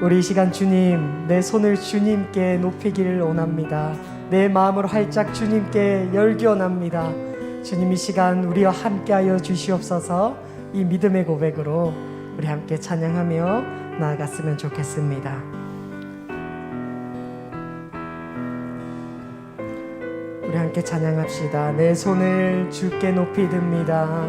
우리 이 시간 주님, 내 손을 주님께 높이기를 원합니다. 내 마음을 활짝 주님께 열기 원합니다. 주님, 이 시간 우리와 함께하여 주시옵소서. 이 믿음의 고백으로 우리 함께 찬양하며 나아갔으면 좋겠습니다. 우리 함께 찬양합시다. 내 손을 주께 높이 듭니다.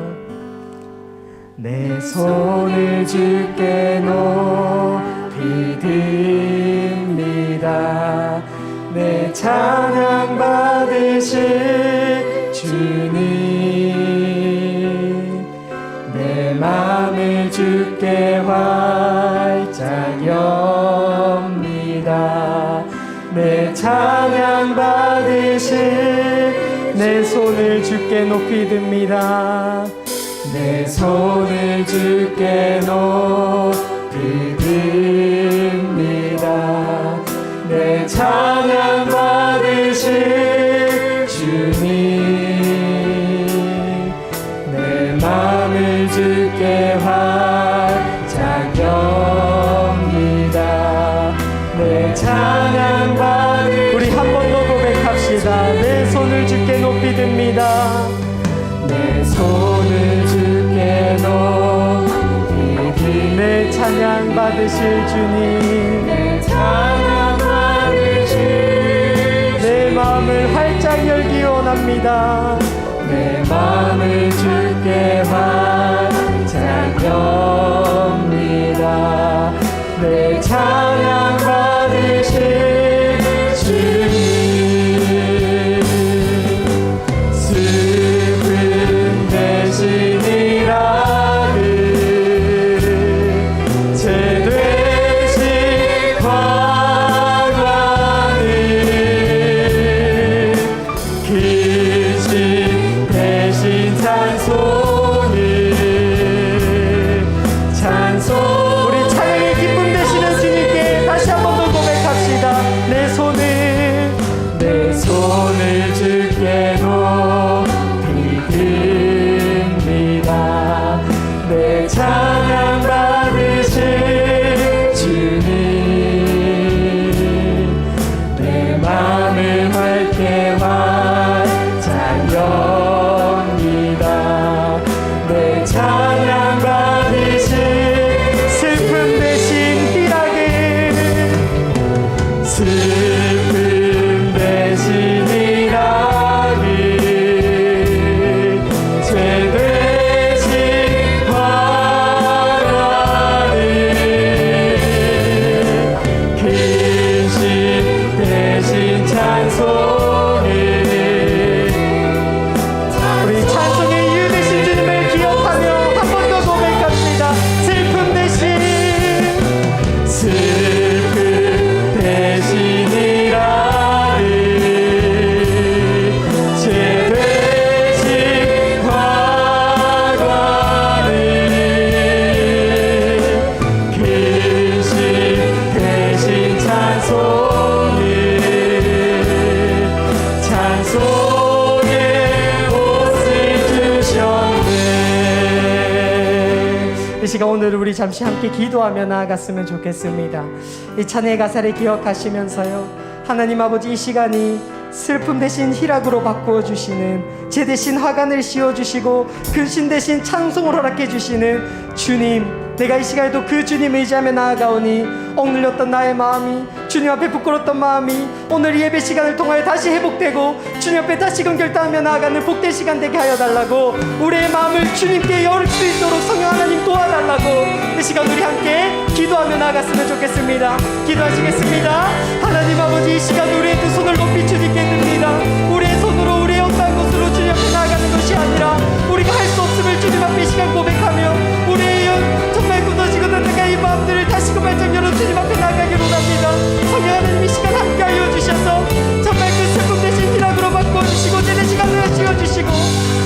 내 손을 주께 높이 듭니다. 내 찬양 받으실 주님, 내 마음을 주께 활짝 엽니다. 내 찬양 받으실 내 손을 주께 높이 듭니다. 내 손을 주께 높이 듭니다. 내 찬양 받으실 주님, 내 마음을 주께 활짝 엽니다. 내 찬양 받으실 우리 한 번 더 고백합시다. 내 손을 주께 높이 듭니다. 내 손을 주께 높이 듭니다. 내 찬양 받으실 주님, 내 찬양 받으실 내 마음을 활짝 열기 원합니다. 내 마음을 주께 활짝 엽니다. 내 찬양 받으실 주님, 슬픔 대신 일하는 죄 대신 화가는 귀신 대신 찬송을 찬송 우리 찬양의 기쁨 되시는 주님께 다시 한 번 더 고백합시다. 내 손을 주께 높이 듭니다. 내 찬양 받으실 주님, 내 마음을 밝게 활짝 엽니다. 내 찬양 받으실 슬픔 대신 희락을 슬픔 대신 희락을 죄 대신 화가를 귀신 대신 찬송을 우리 찬송의 이유 되신 주님을 기억하며 한 번 더 고백합니다. 슬픔 대신 일하는 죄 대신 화가는 귀신 대신 찬송을 찬송의 옷을 주셨네. 이 시간 오늘 우리 잠시 함께 기도하며 나아갔으면 좋겠습니다. 이 찬양의 가사를 기억하시면서요, 하나님 아버지, 이 시간이 슬픔 대신 희락으로 바꾸어 주시는, 죄 대신 화관을 씌워주시고 근신 대신 찬송을 허락해 주시는 주님, 내가 이 시간에도 그 주님 의지하며 나아가오니 억눌렸던 나의 마음이, 주님 앞에 부끄러웠던 마음이 오늘 이 예배 시간을 통하여 다시 회복되고 주님 앞에 다시금 결단하며 나아가는 복된 시간 되게 하여 달라고, 우리의 마음을 주님께 열 수 있도록 성령 하나님 도와달라고 이 시간 우리 함께 기도하며 나아갔으면 좋겠습니다. 기도하시겠습니다. 하나님 아버지, 이 시간 우리의 두 손을 높이 주님께 듭니다. 우리의 손으로 우리의 어떠한 것으로 주님 앞에 나아가는 것이 아니라 우리가 할 수 없음을 주님 앞에 이 시간 고백하며 우리의 정말 굳어지고 던져간 이 마음들을 다시금 활짝 열어 주님 앞에 나아가기를 원합니다. 성령 하나님, 이 시간 함께하여 주셔서 정말 그 슬픔 대신 희락으로 바꿔주시고 죄 대신 가능을 씌워주시고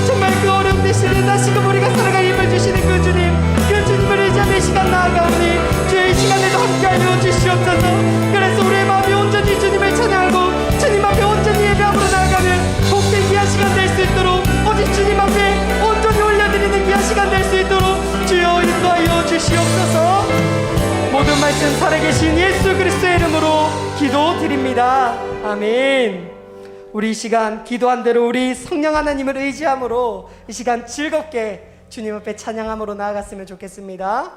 정말 그 어려움 대신에 다시금 우리가 살아갈 힘을 주시는 그 주님, 그 주님을 의지하며 이 시간 나아가오니 주의 이 시간에도 함께하여 주시옵소서. 그래서 우리의 마음이 온전히 주님을 찬양하고 주님 앞에 온전히 예배함으로 나아가는 복된 귀한 시간 될 수 있도록 오직 주님 앞에 온전히 올려드리는 귀한 시간 될 수 이제는 살아계신 예수 그리스도의 이름으로 기도드립니다. 아멘. 우리 이 시간 기도한 대로 우리 성령 하나님을 의지함으로 이 시간 즐겁게 주님 앞에 찬양함으로 나아갔으면 좋겠습니다.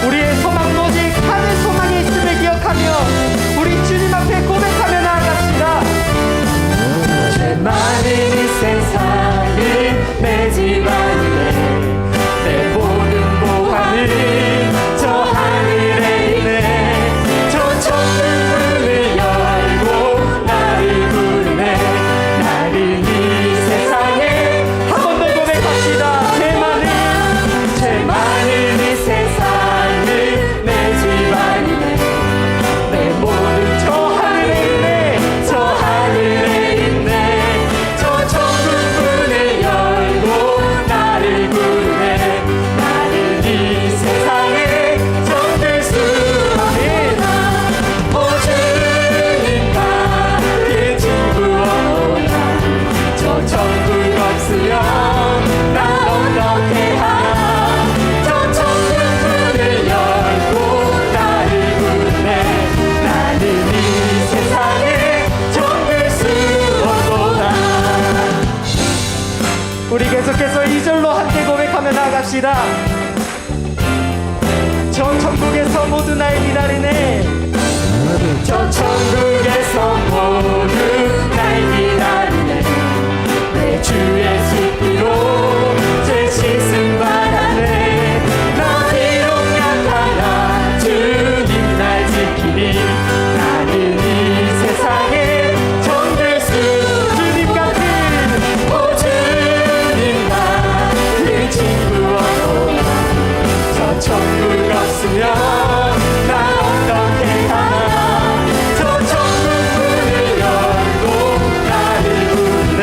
우리의 소망은 오직 하늘 소망이 있음을 기억하며 우리 주님 앞에 고백하며 나아갑시다. 죄 많은 이 세상은 내 집안이네. 내 모든 보화는 저 하늘에 있네. 저 천국문을 열고 나를 부르네. 나를 이 세상에 한 번 더 고백합시다. 죄 많은 이 세상은 내 집안이네. 내 모든 저 하늘에 있네. 저 하늘에 있네. 저 천국문을 열고 나를 부르네. 나를 이 세상에 정들 수 없는 오 주님 같은 친구 없노라. 저 천국 없으면 난 어떻게 하나. 저 천국문을 열고 나를 부르네. 나는 이 세상에 정들 수 없도다. 우리 계속해서 2절로 함께 고백하며 나아갑시다. 저 천국에서 모두 날 기다리네. 저 천국에서 모두 날 기다리네. 내 주 예수 피로 죄 씻음 받았네. 나 비록 약하나 주님 날 지키니. 나는 이 세상에 정들 수 주님 같은 오 주님 같은 친구 없노라. 저 천국 없으면 나 어떻게 하나. 저 천국문을 열고 나를 부르네.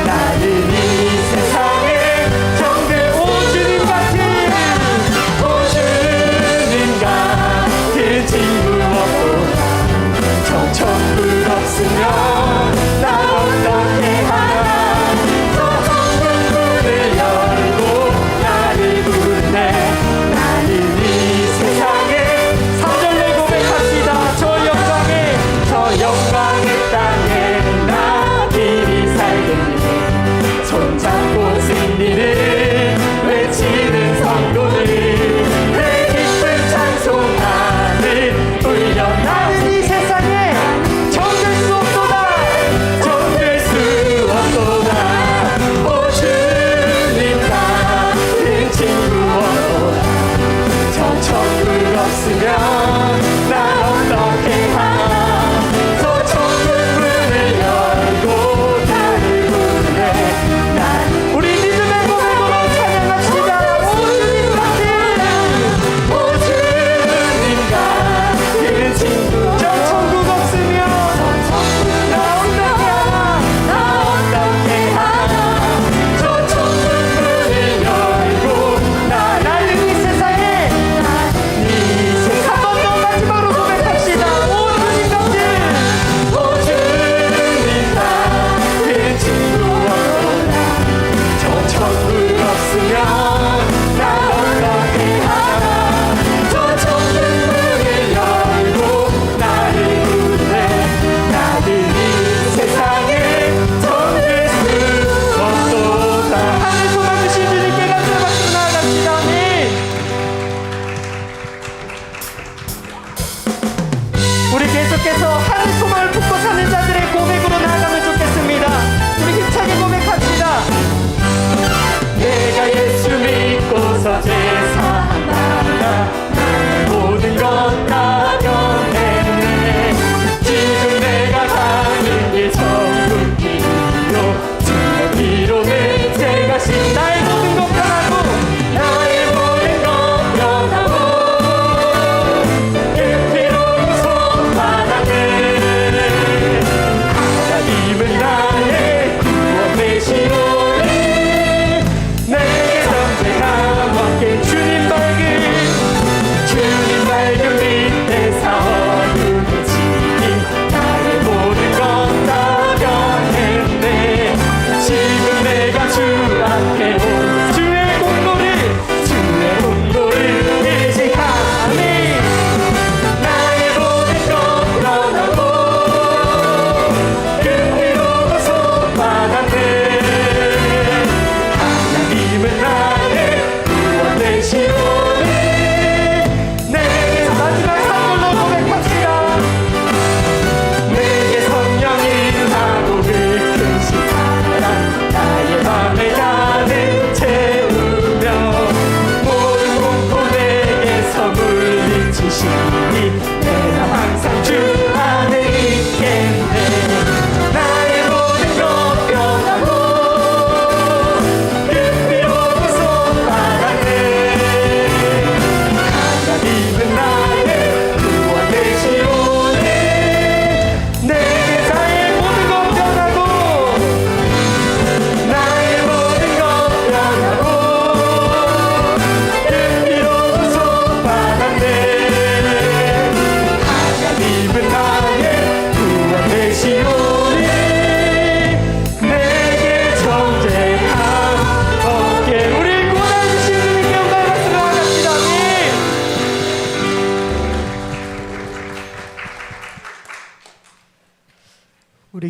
나는 이 세상에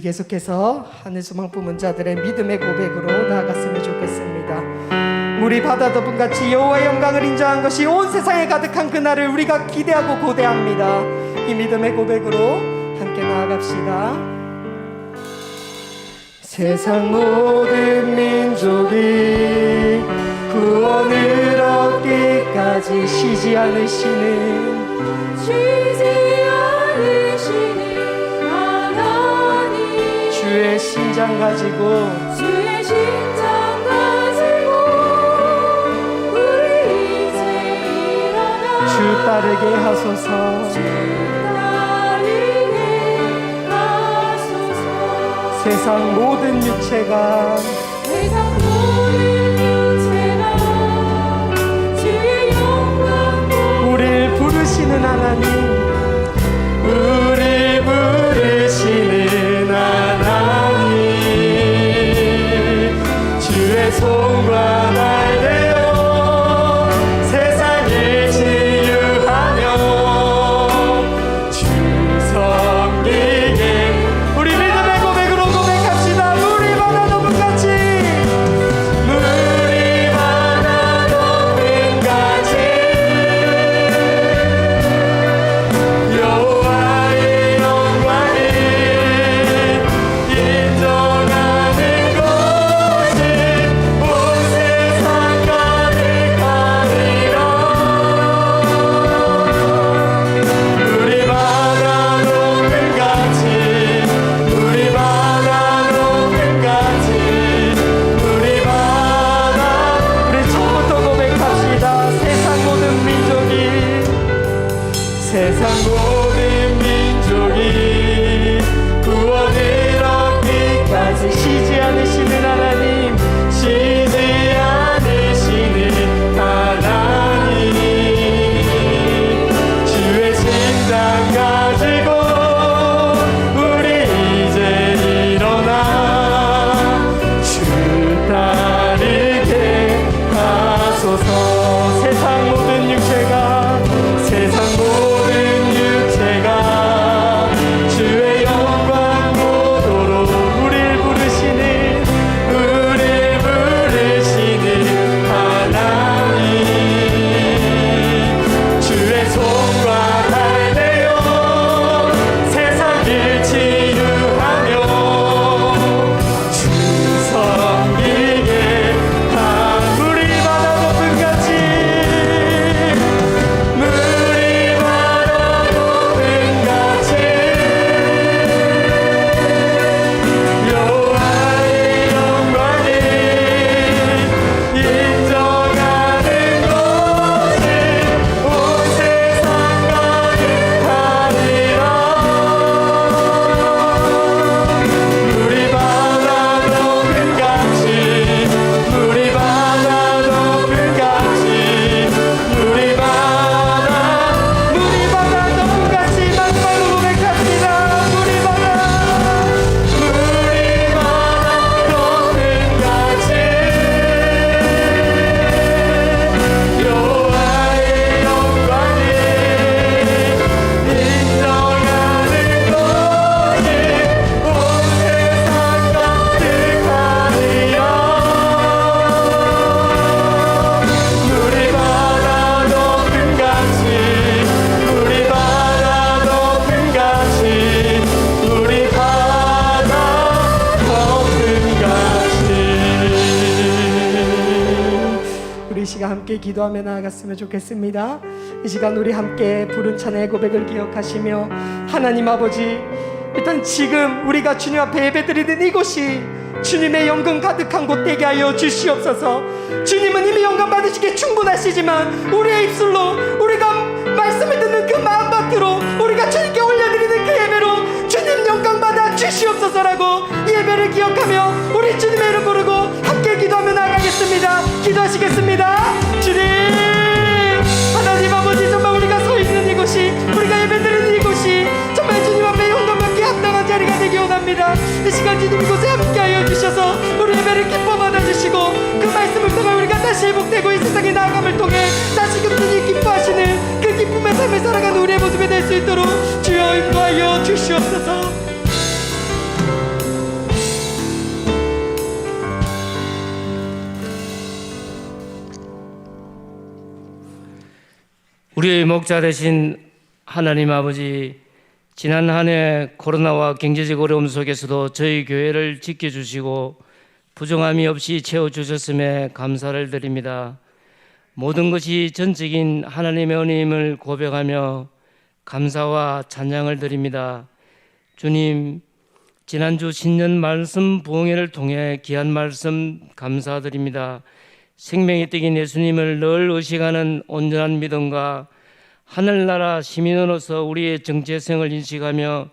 계속해서 하늘 소망 품은 자들의 믿음의 고백으로 나아갔으면 좋겠습니다. 물이 바다 덮은 같이 여호와의 영광을 인정한 것이 온 세상에 가득한 그날을 우리가 기대하고 고대합니다. 이 믿음의 고백으로 함께 나아갑시다. 세상 모든 민족이 구원을 얻기까지 쉬지 않으시는 하나님, 주의 심장 가지고 우리 이제 일어나 주 따르게 하소서. 세상 모든 육체가 주의 영광 우릴 부르시는 하나님, 우릴 부르시는 하나님, 주의 손과 날 대어 세상을 치유하며 주 섬기게 우리 믿음의 고백으로 고백합시다. 물이 바다 높은 같이, 물이 바다 높은 같이 여호와의 영광을 인정하는 것이 온 세상 가득하리라. 물이 바다 높은 같이, 물이 바다 높은 같이, 물이 바다. 우리 처음부터 고백합시다. 세상 모든 민족이, 세상 모든 민족이 구원을 얻기까지 쉬지 않으시는 하나님, 쉬지 않으시는 하나님, 주의 심장 가지고 우리 이제 일어나 주 따르게 하소서. 세상 모든 육체가, 세상 모든 육체가 주의 영광 보도록 우릴 부르시는 하나님, 주의 손과 날 대어 세상을 치유하며 주 섬기게 한 물이 바다 높은 같이, 물이 바다 높은 같이 여호와의 영광을 인정하는 것이 온 세상 가득하리라. 물이 바다 높은 같이, 물이 바다 높은 같이, 물이 바다 높은 같이 마지막으로 고백합니다. 물이 바다 높은 같이 여호와의 영광을 인정하는 것이 온 세상 가득하리라. 물이 바다 높은 같이, 물이 바다 높은 같이, 물이 바다 높은 같이. 우리 이 시간 함께 기도하며 나아갔으면 좋겠습니다. 이 시간 우리 함께 부른 찬양의 고백을 기억하시며 하나님 아버지, 일단 지금 우리가 주님 앞에 예배드리는 이곳이 주님의 영광 가득한 곳 되게 하여 주시옵소서. 주님은 이미 영광 받으시기에 충분하시지만 우리의 입술로 우리가 말씀을 듣는 그 마음밭으로 우리가 주님께 올려드리는 그 예배로 주님 영광 받아 주시옵소서라고 예배를 기억하며 우리 주님의 이름 부르고 함께 기도하며 나아가겠습니다. 기도하시겠습니다. 주님, 하나님 아버지, 정말 우리가 서 있는 이곳이, 우리가 예배드리는 이곳이 정말 주님 앞에 영광 받기에 합당한 자리가 되기 원합니다. 이 시간 주님 이곳에 함께하여 주셔서 우리 예배를 기뻐 받아주시고 그 말씀을 통해 우리가 다시 회복되고 이 세상의 나아감을 통해 다시금 주님 기뻐하시는 그 기쁨의 삶을 살아가는 우리의 모습이 될 수 있도록 주여 인도하여 주시옵소서. 우리의 목자 되신 하나님 아버지, 지난 한 해 코로나와 경제적 어려움 속에서도 저희 교회를 지켜주시고 부정함이 없이 채워주셨음에 감사를 드립니다. 모든 것이 전적인 하나님의 은혜임을 고백하며 감사와 찬양을 드립니다. 주님, 지난주 신년 말씀 부흥회를 통해 귀한 말씀 감사드립니다. 생명의 떡인 예수님을 늘 의식하는 온전한 믿음과 하늘나라 시민으로서 우리의 정체성을 인식하며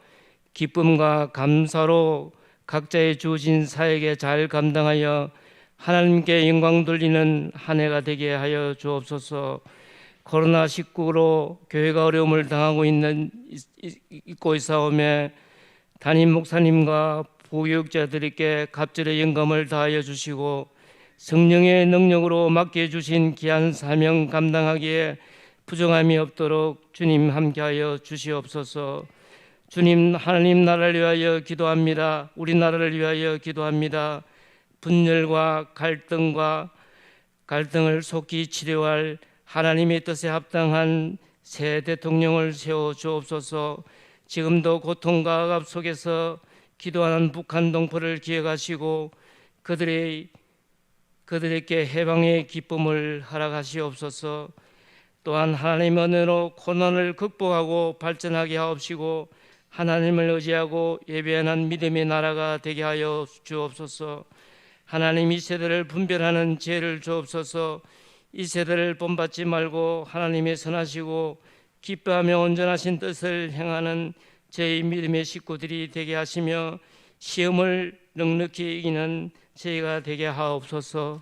기쁨과 감사로 각자의 주어진 사역에 잘 감당하여 하나님께 영광 돌리는 한 해가 되게 하여 주옵소서. 코로나19로 교회가 어려움을 당하고 있고 있사오매 담임 목사님과 부교육자들에게 갑절의 영감을 다하여 주시고 성령의 능력으로 맡겨주신 귀한 사명 감당하기에 부정함이 없도록 주님 함께하여 주시옵소서. 주님, 하나님 나라를 위하여 기도합니다. 우리나라를 위하여 기도합니다. 분열과 갈등을 속히 치료할 하나님의 뜻에 합당한 새 대통령을 세워 주옵소서. 지금도 고통과 악압 속에서 기도하는 북한 동포를 기억하시고 그들에게 해방의 기쁨을 허락하시옵소서. 또한 하나님의 은혜로 고난을 극복하고 발전하게 하옵시고 하나님을 의지하고 예배하는 믿음의 나라가 되게 하여 주옵소서. 하나님, 이 세대를 분별하는 지혜를 주옵소서. 이 세대를 본받지 말고 하나님의 선하시고 기뻐하며 온전하신 뜻을 행하는 저희 믿음의 식구들이 되게 하시며 시험을 넉넉히 이기는 저희가 되게 하옵소서.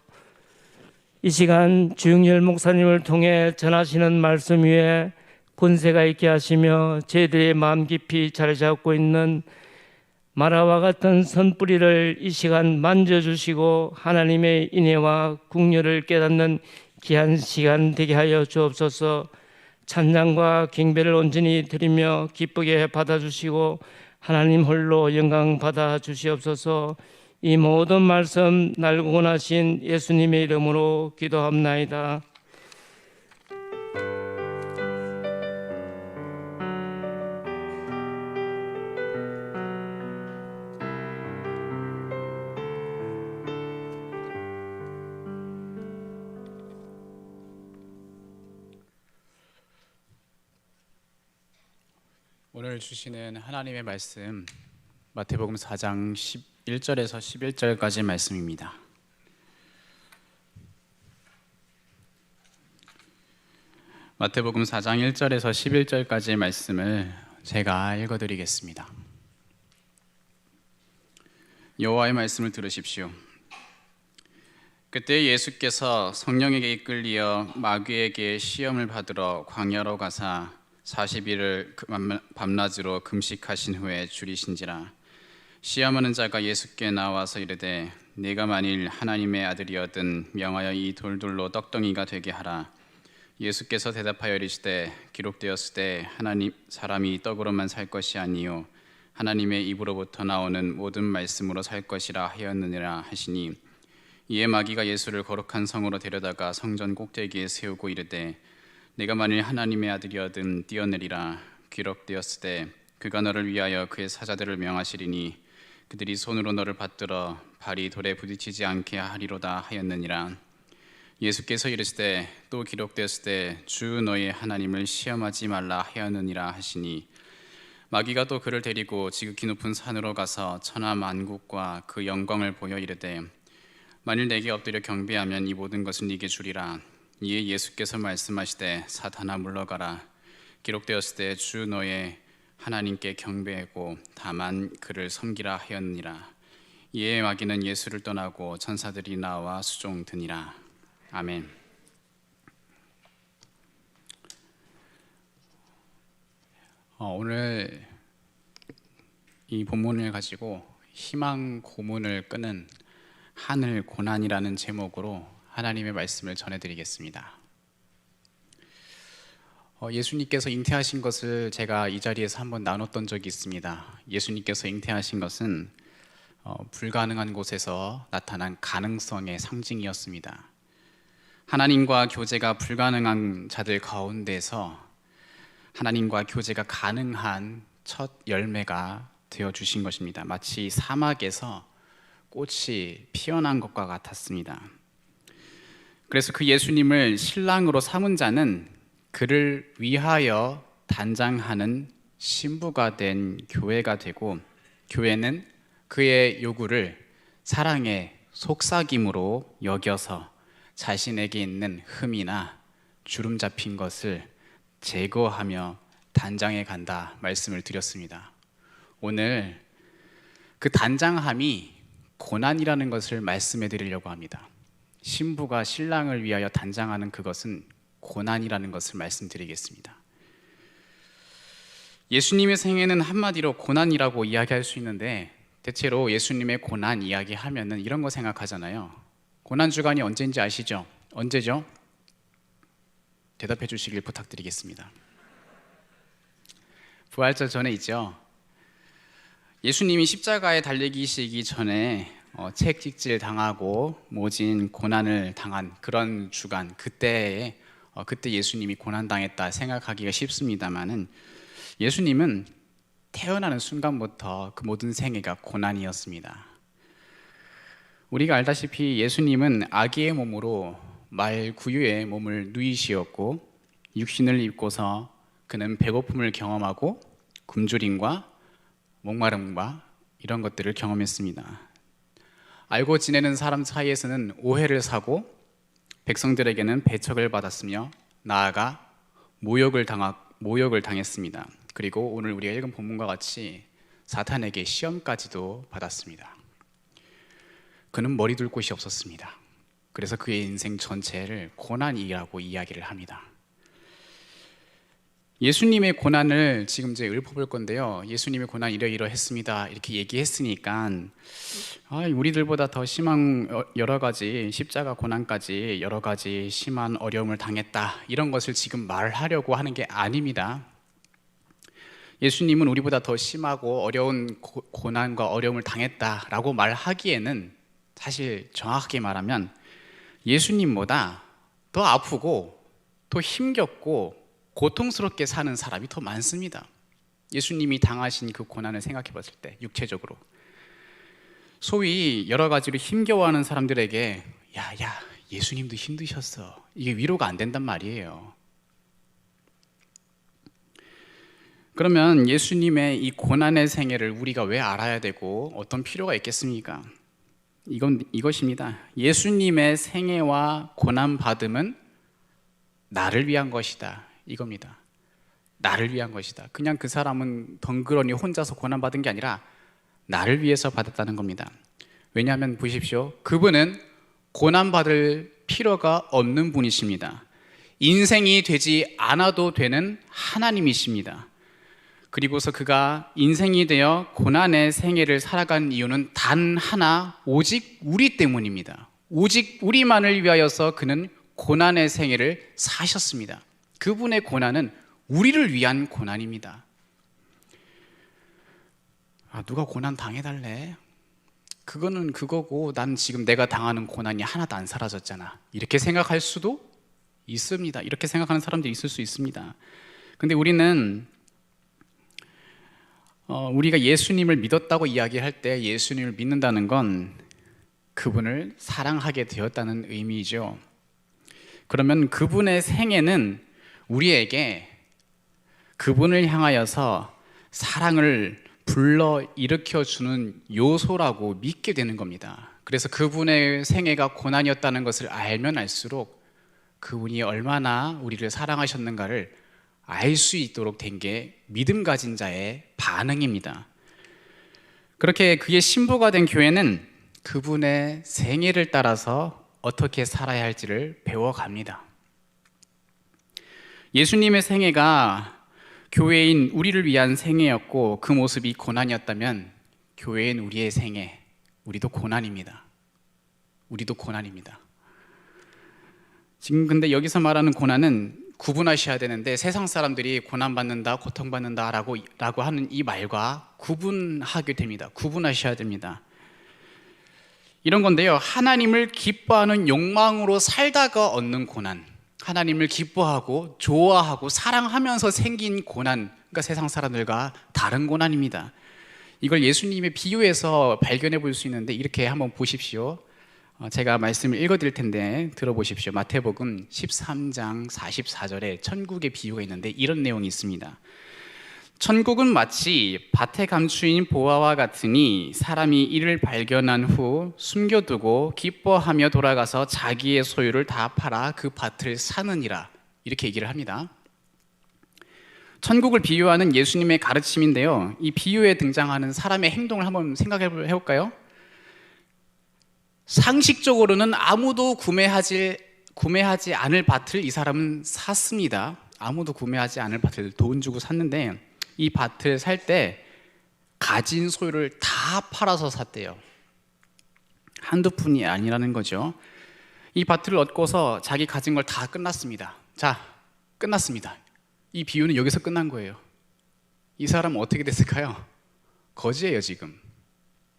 이 시간 주영열 목사님을 통해 전하시는 말씀 위에 권세가 있게 하시며 저희들의 마음 깊이 자리 잡고 있는 마라와 같은 선뿌리를 이 시간 만져주시고 하나님의 인애와 국률을 깨닫는 귀한 시간 되게 하여 주옵소서. 찬양과 경배를 온전히 드리며 기쁘게 받아주시고 하나님 홀로 영광 받아 주시옵소서. 이 모든 말씀 날고 원하신 예수님의 이름으로 기도합나이다. 오늘 주시는 하나님의 말씀 마태복음 4장 11절에서 11절까지 말씀입니다. 마태복음 4장 1절에서 11절까지의 말씀을 제가 읽어드리겠습니다. 여호와의 말씀을 들으십시오. 그때 예수께서 성령에게 이끌리어 마귀에게 시험을 받으러 광야로 가사 40일을 밤낮으로 금식하신 후에 줄이신지라. 시험하는 자가 예수께 나와서 이르되 네가 만일 하나님의 아들이거든 명하여 이 돌들로 떡덩이가 되게 하라. 예수께서 대답하여 이르시되 기록되었으되 하나님 사람이 떡으로만 살 것이 아니요 하나님의 입으로부터 나오는 모든 말씀으로 살 것이라 하였느니라 하시니, 이에 마귀가 예수를 거룩한 성으로 데려다가 성전 꼭대기에 세우고 이르되 내가 만일 하나님의 아들이거든 뛰어내리라. 기록되었으되 그가 너를 위하여 그의 사자들을 명하시리니 그들이 손으로 너를 받들어 발이 돌에 부딪히지 않게 하리로다 하였느니라. 예수께서 이르시되 또 기록되었으되 주 너의 하나님을 시험하지 말라 하였느니라 하시니, 마귀가 또 그를 데리고 지극히 높은 산으로 가서 천하 만국과 그 영광을 보여 이르되 만일 내게 엎드려 경배하면 이 모든 것을 네게 주리라. 이에 예수께서 말씀하시되 사탄아 물러가라. 기록되었으되 주 너의 하나님께 경배하고 다만 그를 섬기라 하였느니라. 이에 마귀는 예수를 떠나고 천사들이 나와 수종드니라. 아멘. 오늘 이 본문을 가지고 희망 고문을 끄는 하늘 고난이라는 제목으로 하나님의 말씀을 전해드리겠습니다. 예수님께서 잉태하신 것을 제가 이 자리에서 한번 나눴던 적이 있습니다. 예수님께서 잉태하신 것은 불가능한 곳에서 나타난 가능성의 상징이었습니다. 하나님과 교제가 불가능한 자들 가운데서 하나님과 교제가 가능한 첫 열매가 되어 주신 것입니다. 마치 사막에서 꽃이 피어난 것과 같았습니다. 그래서 그 예수님을 신랑으로 삼은 자는 그를 위하여 단장하는 신부가 된 교회가 되고, 교회는 그의 요구를 사랑의 속삭임으로 여겨서 자신에게 있는 흠이나 주름 잡힌 것을 제거하며 단장해 간다 말씀을 드렸습니다. 오늘 그 단장함이 고난이라는 것을 말씀해 드리려고 합니다. 신부가 신랑을 위하여 단장하는 그것은 고난이라는 것을 말씀드리겠습니다. 예수님의 생애는 한마디로 고난이라고 이야기할 수 있는데, 대체로 예수님의 고난 이야기하면은 이런 거 생각하잖아요. 고난 주간이 언제인지 아시죠? 언제죠? 대답해 주시길 부탁드리겠습니다. 부활절 전에 있죠. 예수님이 십자가에 달리시기 전에 채찍질 당하고 모진 고난을 당한 그런 주간, 그때 예수님이 고난 당했다 생각하기가 쉽습니다만은, 예수님은 태어나는 순간부터 그 모든 생애가 고난이었습니다. 우리가 알다시피 예수님은 아기의 몸으로 말 구유의 몸을 누이시었고, 육신을 입고서 그는 배고픔을 경험하고 굶주림과 목마름과 이런 것들을 경험했습니다. 알고 지내는 사람 사이에서는 오해를 사고 백성들에게는 배척을 받았으며 나아가 모욕을 당했습니다. 그리고 오늘 우리가 읽은 본문과 같이 사탄에게 시험까지도 받았습니다. 그는 머리 둘 곳이 없었습니다. 그래서 그의 인생 전체를 고난이라고 이야기를 합니다. 예수님의 고난을 지금 이제 읊어볼 건데요. 예수님의 고난 이러이러했습니다 이렇게 얘기했으니까 우리들보다 더 심한 여러 가지 십자가 고난까지 여러 가지 심한 어려움을 당했다, 이런 것을 지금 말하려고 하는 게 아닙니다. 예수님은 우리보다 더 심하고 어려운 고난과 어려움을 당했다라고 말하기에는 사실 정확하게 말하면 예수님보다 더 아프고 더 힘겹고 고통스럽게 사는 사람이 더 많습니다. 예수님이 당하신 그 고난을 생각해 봤을 때 육체적으로 소위 여러 가지로 힘겨워하는 사람들에게 야 예수님도 힘드셨어, 이게 위로가 안 된단 말이에요. 그러면 예수님의 이 고난의 생애를 우리가 왜 알아야 되고 어떤 필요가 있겠습니까? 이것입니다. 예수님의 생애와 고난받음은 나를 위한 것이다, 이겁니다. 나를 위한 것이다. 그냥 그 사람은 덩그러니 혼자서 고난받은 게 아니라 나를 위해서 받았다는 겁니다. 왜냐하면 보십시오, 그분은 고난받을 필요가 없는 분이십니다. 인생이 되지 않아도 되는 하나님이십니다. 그리고서 그가 인생이 되어 고난의 생애를 살아간 이유는 단 하나, 오직 우리 때문입니다. 오직 우리만을 위하여서 그는 고난의 생애를 사셨습니다. 그분의 고난은 우리를 위한 고난입니다. 누가 고난 당해달래? 그거는 그거고 난 지금 내가 당하는 고난이 하나도 안 사라졌잖아, 이렇게 생각할 수도 있습니다. 이렇게 생각하는 사람들이 있을 수 있습니다. 근데 우리는 우리가 예수님을 믿었다고 이야기할 때 예수님을 믿는다는 건 그분을 사랑하게 되었다는 의미이죠. 그러면 그분의 생애는 우리에게 그분을 향하여서 사랑을 불러 일으켜주는 요소라고 믿게 되는 겁니다. 그래서 그분의 생애가 고난이었다는 것을 알면 알수록 그분이 얼마나 우리를 사랑하셨는가를 알 수 있도록 된 게 믿음 가진 자의 반응입니다. 그렇게 그의 신부가 된 교회는 그분의 생애를 따라서 어떻게 살아야 할지를 배워갑니다. 예수님의 생애가 교회인 우리를 위한 생애였고 그 모습이 고난이었다면 교회인 우리의 생애, 우리도 고난입니다. 우리도 고난입니다. 지금 근데 여기서 말하는 고난은 구분하셔야 되는데, 세상 사람들이 고난받는다, 고통받는다 라고 하는 이 말과 구분하게 됩니다. 구분하셔야 됩니다. 이런 건데요. 하나님을 기뻐하는 욕망으로 살다가 얻는 고난, 하나님을 기뻐하고 좋아하고 사랑하면서 생긴 고난, 그러니까 세상 사람들과 다른 고난입니다. 이걸 예수님의 비유에서 발견해 볼 수 있는데 이렇게 한번 보십시오. 제가 말씀을 읽어드릴 텐데 들어보십시오. 마태복음 13장 44절에 천국의 비유가 있는데 이런 내용이 있습니다. 천국은 마치 밭에 감추인 보화와 같으니 사람이 이를 발견한 후 숨겨두고 기뻐하며 돌아가서 자기의 소유를 다 팔아 그 밭을 사느니라, 이렇게 얘기를 합니다. 천국을 비유하는 예수님의 가르침인데요, 이 비유에 등장하는 사람의 행동을 한번 생각해 볼까요? 상식적으로는 아무도 구매하지 않을 밭을 이 사람은 샀습니다. 아무도 구매하지 않을 밭을 돈 주고 샀는데 이 밭을 살 때 가진 소유를 다 팔아서 샀대요. 한두 푼이 아니라는 거죠. 이 밭을 얻고서 자기 가진 걸 다 끝났습니다. 자, 끝났습니다. 이 비유는 여기서 끝난 거예요. 이 사람은 어떻게 됐을까요? 거지예요. 지금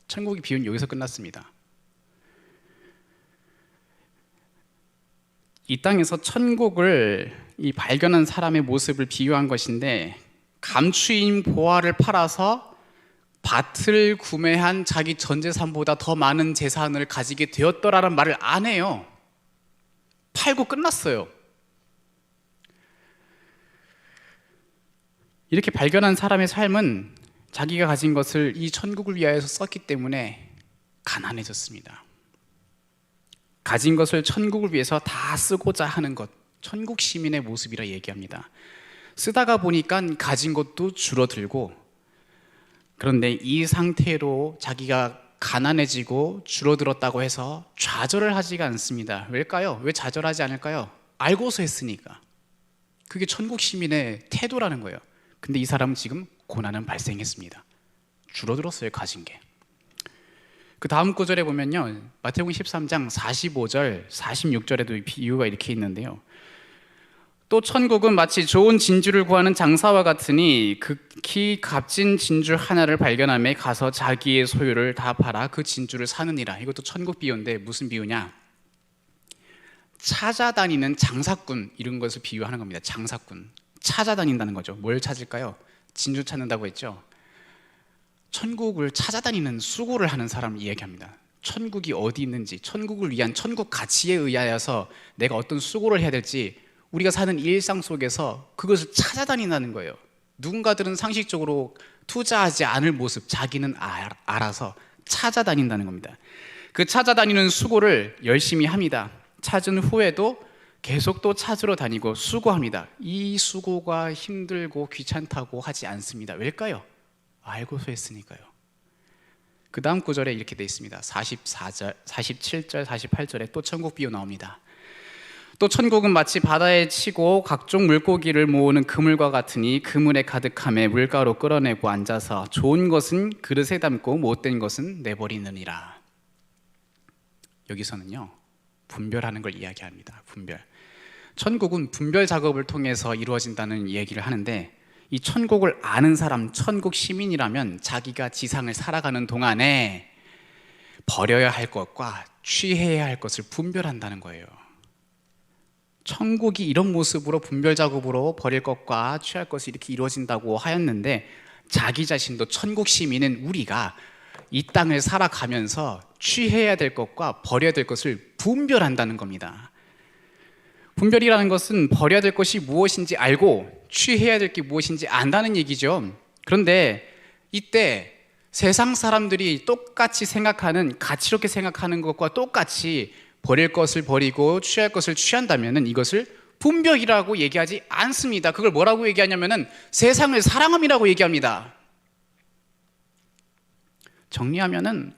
천국의 비유는 여기서 끝났습니다. 이 땅에서 천국을 이 발견한 사람의 모습을 비유한 것인데, 감추인 보화를 팔아서 밭을 구매한 자기 전 재산보다 더 많은 재산을 가지게 되었더라는 말을 안 해요. 팔고 끝났어요. 이렇게 발견한 사람의 삶은 자기가 가진 것을 이 천국을 위하여서 썼기 때문에 가난해졌습니다. 가진 것을 천국을 위해서 다 쓰고자 하는 것, 천국 시민의 모습이라 얘기합니다. 쓰다가 보니까 가진 것도 줄어들고, 그런데 이 상태로 자기가 가난해지고 줄어들었다고 해서 좌절을 하지가 않습니다. 왜일까요? 왜 좌절하지 않을까요? 알고서 했으니까. 그게 천국 시민의 태도라는 거예요. 근데 이 사람은 지금 고난은 발생했습니다. 줄어들었어요, 가진 게. 그 다음 구절에 보면요, 마태복음 13장 45절, 46절에도 이 비유가 이렇게 있는데요. 또 천국은 마치 좋은 진주를 구하는 장사와 같으니 극히 값진 진주 하나를 발견하며 가서 자기의 소유를 다 팔아 그 진주를 사느니라. 이것도 천국 비유인데 무슨 비유냐? 찾아다니는 장사꾼, 이런 것을 비유하는 겁니다. 장사꾼, 찾아다닌다는 거죠. 뭘 찾을까요? 진주 찾는다고 했죠. 천국을 찾아다니는 수고를 하는 사람을 이야기합니다. 천국이 어디 있는지, 천국을 위한 천국 가치에 의하여서 내가 어떤 수고를 해야 될지, 우리가 사는 일상 속에서 그것을 찾아다닌다는 거예요. 누군가들은 상식적으로 투자하지 않을 모습, 자기는 알아서 찾아다닌다는 겁니다. 그 찾아다니는 수고를 열심히 합니다. 찾은 후에도 계속 또 찾으러 다니고 수고합니다. 이 수고가 힘들고 귀찮다고 하지 않습니다. 왜일까요? 알고서 했으니까요. 그 다음 구절에 이렇게 되어 있습니다. 44절, 47절, 48절에 또 천국 비유 나옵니다. 또 천국은 마치 바다에 치고 각종 물고기를 모으는 그물과 같으니 그물에 가득함에 물가로 끌어내고 앉아서 좋은 것은 그릇에 담고 못된 것은 내버리느니라. 여기서는요, 분별하는 걸 이야기합니다. 분별. 천국은 분별 작업을 통해서 이루어진다는 얘기를 하는데, 이 천국을 아는 사람, 천국 시민이라면 자기가 지상을 살아가는 동안에 버려야 할 것과 취해야 할 것을 분별한다는 거예요. 천국이 이런 모습으로 분별 작업으로 버릴 것과 취할 것이 이렇게 이루어진다고 하였는데, 자기 자신도 천국 시민은 우리가 이 땅을 살아가면서 취해야 될 것과 버려야 될 것을 분별한다는 겁니다. 분별이라는 것은 버려야 될 것이 무엇인지 알고 취해야 될 게 무엇인지 안다는 얘기죠. 그런데 이때 세상 사람들이 똑같이 생각하는, 가치롭게 생각하는 것과 똑같이 버릴 것을 버리고 취할 것을 취한다면 이것을 분별이라고 얘기하지 않습니다. 그걸 뭐라고 얘기하냐면 세상을 사랑함이라고 얘기합니다. 정리하면은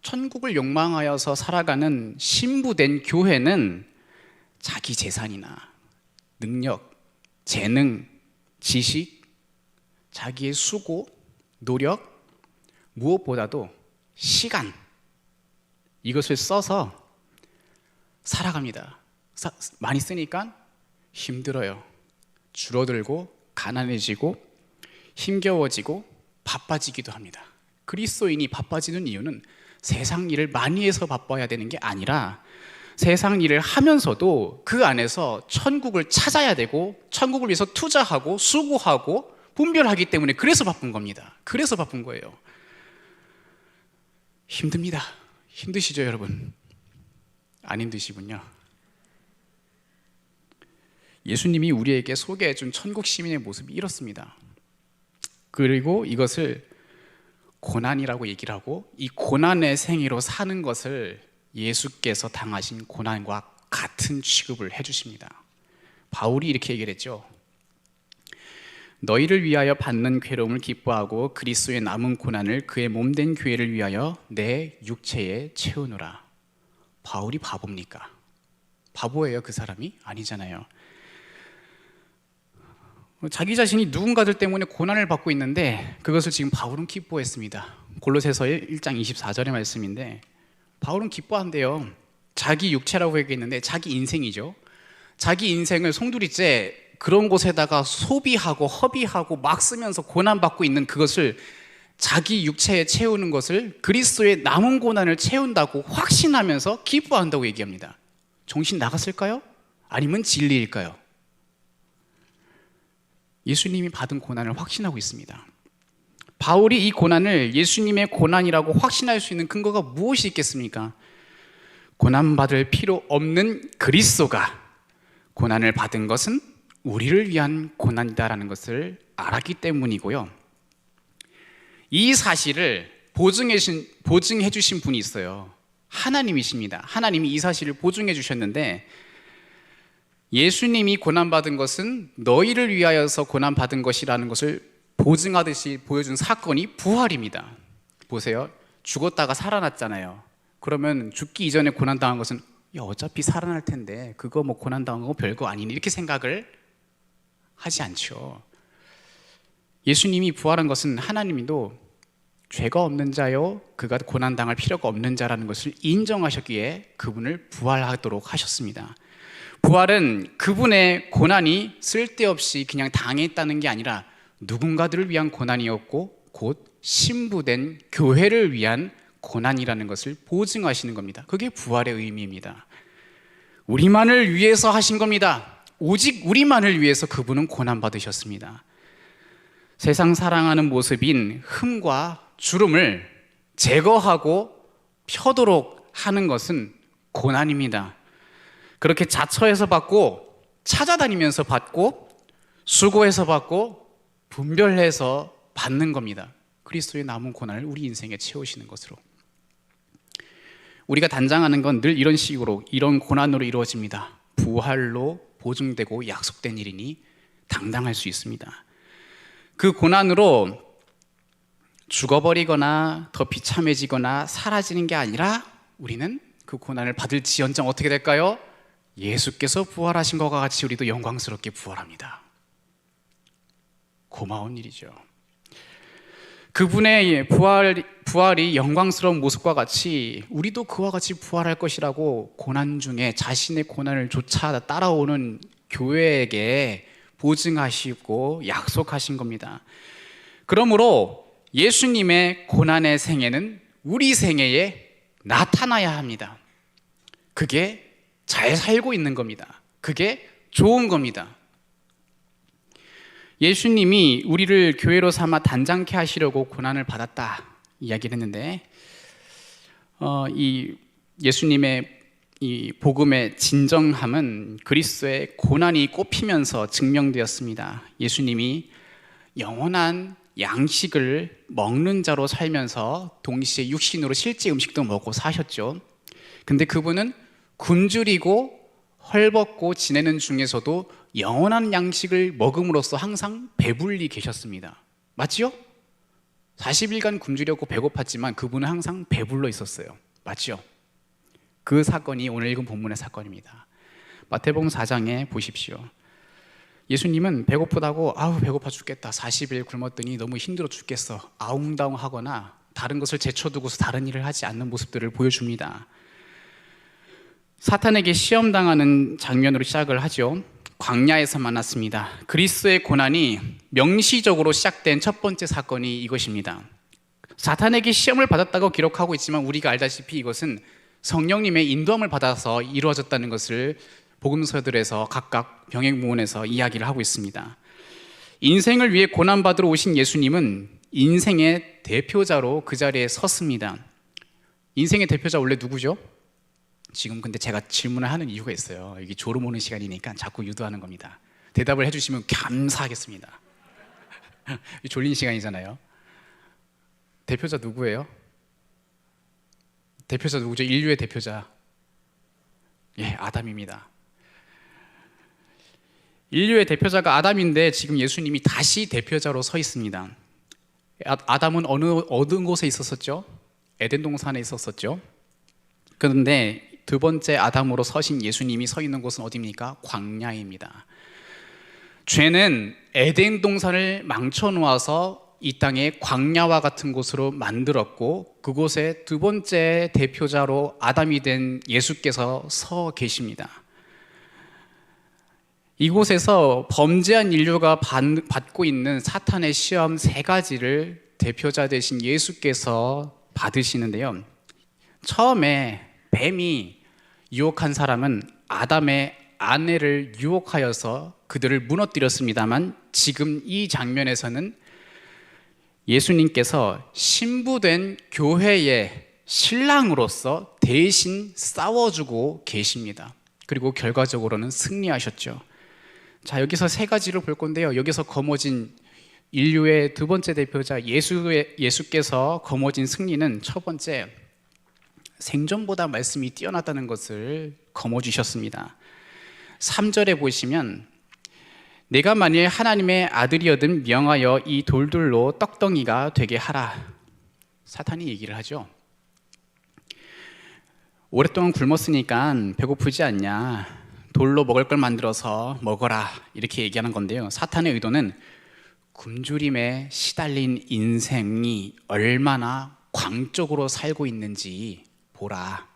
천국을 욕망하여서 살아가는 신부된 교회는 자기 재산이나 능력, 재능, 지식, 자기의 수고, 노력, 무엇보다도 시간, 이것을 써서 살아갑니다. 많이 쓰니까 힘들어요. 줄어들고 가난해지고 힘겨워지고 바빠지기도 합니다. 그리스도인이 바빠지는 이유는 세상 일을 많이 해서 바빠야 되는 게 아니라 세상 일을 하면서도 그 안에서 천국을 찾아야 되고 천국을 위해서 투자하고 수고하고 분별하기 때문에 그래서 바쁜 겁니다. 그래서 바쁜 거예요. 힘듭니다. 힘드시죠, 여러분? 안 힘드시군요. 예수님이 우리에게 소개해준 천국 시민의 모습이 이렇습니다. 그리고 이것을 고난이라고 얘기를 하고 이 고난의 생애로 사는 것을 예수께서 당하신 고난과 같은 취급을 해주십니다. 바울이 이렇게 얘기를 했죠. 너희를 위하여 받는 괴로움을 기뻐하고 그리스도의 남은 고난을 그의 몸된 교회를 위하여 내 육체에 채우노라. 바울이 바보입니까? 바보예요, 그 사람이? 아니잖아요. 자기 자신이 누군가들 때문에 고난을 받고 있는데 그것을 지금 바울은 기뻐했습니다. 골로새서 1장 24절의 말씀인데 바울은 기뻐한대요. 자기 육체라고 얘기했는데 자기 인생이죠. 자기 인생을 송두리째 그런 곳에다가 소비하고 허비하고 막 쓰면서 고난받고 있는 그것을 자기 육체에 채우는 것을 그리스도의 남은 고난을 채운다고 확신하면서 기뻐한다고 얘기합니다. 정신 나갔을까요? 아니면 진리일까요? 예수님이 받은 고난을 확신하고 있습니다. 바울이 이 고난을 예수님의 고난이라고 확신할 수 있는 근거가 무엇이 있겠습니까? 고난받을 필요 없는 그리스도가 고난을 받은 것은 우리를 위한 고난이다라는 것을 알았기 때문이고요. 이 사실을 보증해 주신 분이 있어요. 하나님이십니다. 하나님이 이 사실을 보증해 주셨는데 예수님이 고난받은 것은 너희를 위하여서 고난받은 것이라는 것을 보증하듯이 보여준 사건이 부활입니다. 보세요. 죽었다가 살아났잖아요. 그러면 죽기 이전에 고난당한 것은 어차피 살아날 텐데 그거 뭐 고난당한 거 별거 아니니 이렇게 생각을 하지 않죠. 예수님이 부활한 것은 하나님도 죄가 없는 자요 그가 고난당할 필요가 없는 자라는 것을 인정하셨기에 그분을 부활하도록 하셨습니다. 부활은 그분의 고난이 쓸데없이 그냥 당했다는 게 아니라 누군가들을 위한 고난이었고 곧 신부된 교회를 위한 고난이라는 것을 보증하시는 겁니다. 그게 부활의 의미입니다. 우리만을 위해서 하신 겁니다. 오직 우리만을 위해서 그분은 고난받으셨습니다. 세상 사랑하는 모습인 흠과 주름을 제거하고 펴도록 하는 것은 고난입니다. 그렇게 자처해서 받고 찾아다니면서 받고 수고해서 받고 분별해서 받는 겁니다. 그리스도의 남은 고난을 우리 인생에 채우시는 것으로. 우리가 단장하는 건 늘 이런 식으로 이런 고난으로 이루어집니다. 부활로 보증되고 약속된 일이니 당당할 수 있습니다. 그 고난으로 죽어버리거나 더 비참해지거나 사라지는 게 아니라 우리는 그 고난을 받을지언정 어떻게 될까요? 예수께서 부활하신 것과 같이 우리도 영광스럽게 부활합니다. 고마운 일이죠. 그분의 부활이 영광스러운 모습과 같이 우리도 그와 같이 부활할 것이라고 고난 중에 자신의 고난을 쫓아 따라오는 교회에게 보증하시고 약속하신 겁니다. 그러므로 예수님의 고난의 생애는 우리 생애에 나타나야 합니다. 그게 잘 살고 있는 겁니다. 그게 좋은 겁니다. 예수님이 우리를 교회로 삼아 단장케 하시려고 고난을 받았다 이야기를 했는데 이 예수님의 이 복음의 진정함은 그리스도의 고난이 꼽히면서 증명되었습니다. 예수님이 영원한 양식을 먹는 자로 살면서 동시에 육신으로 실제 음식도 먹고 사셨죠. 근데 그분은 굶주리고 헐벗고 지내는 중에서도 영원한 양식을 먹음으로써 항상 배불리 계셨습니다. 맞지요? 40일간 굶주렸고 배고팠지만 그분은 항상 배불러 있었어요. 맞죠? 그 사건이 오늘 읽은 본문의 사건입니다. 마태복음 4장에 보십시오. 예수님은 배고프다고 아우 배고파 죽겠다 40일 굶었더니 너무 힘들어 죽겠어 아웅다웅하거나 다른 것을 제쳐두고서 다른 일을 하지 않는 모습들을 보여줍니다. 사탄에게 시험당하는 장면으로 시작을 하죠. 광야에서 만났습니다. 그리스도의 고난이 명시적으로 시작된 첫 번째 사건이 이것입니다. 사탄에게 시험을 받았다고 기록하고 있지만 우리가 알다시피 이것은 성령님의 인도함을 받아서 이루어졌다는 것을 복음서들에서 각각 병행문에서 이야기를 하고 있습니다. 인생을 위해 고난받으러 오신 예수님은 인생의 대표자로 그 자리에 섰습니다. 인생의 대표자 원래 누구죠? 지금 근데 제가 질문을 하는 이유가 있어요. 이게 졸음 오는 시간이니까 자꾸 유도하는 겁니다. 대답을 해주시면 감사하겠습니다. 졸린 시간이잖아요. 대표자 누구예요? 대표자 누구죠? 인류의 대표자. 예, 아담입니다. 인류의 대표자가 아담인데 지금 예수님이 다시 대표자로 서 있습니다. 아담은 어느 곳에 있었었죠? 에덴 동산에 있었었죠. 그런데 두 번째 아담으로 서신 예수님이 서 있는 곳은 어디입니까? 광야입니다. 죄는 에덴 동산을 망쳐놓아서 이 땅에 광야와 같은 곳으로 만들었고 그곳에 두 번째 대표자로 아담이 된 예수께서 서 계십니다. 이곳에서 범죄한 인류가 받고 있는 사탄의 시험 세 가지를 대표자 되신 예수께서 받으시는데요. 처음에 뱀이 유혹한 사람은 아담의 아내를 유혹하여서 그들을 무너뜨렸습니다만 지금 이 장면에서는 예수님께서 신부된 교회의 신랑으로서 대신 싸워주고 계십니다. 그리고 결과적으로는 승리하셨죠. 자, 여기서 세 가지를 볼 건데요. 여기서 거머쥔 인류의 두 번째 대표자 예수께서 거머쥔 승리는 첫 번째, 생전보다 말씀이 뛰어나다는 것을 거머쥐셨습니다. 3절에 보시면 내가 만일 하나님의 아들이거든 명하여 이 돌들로 떡덩이가 되게 하라. 사탄이 얘기를 하죠. 오랫동안 굶었으니까 배고프지 않냐, 돌로 먹을 걸 만들어서 먹어라, 이렇게 얘기하는 건데요. 사탄의 의도는 굶주림에 시달린 인생이 얼마나 광적으로 살고 있는지 보라.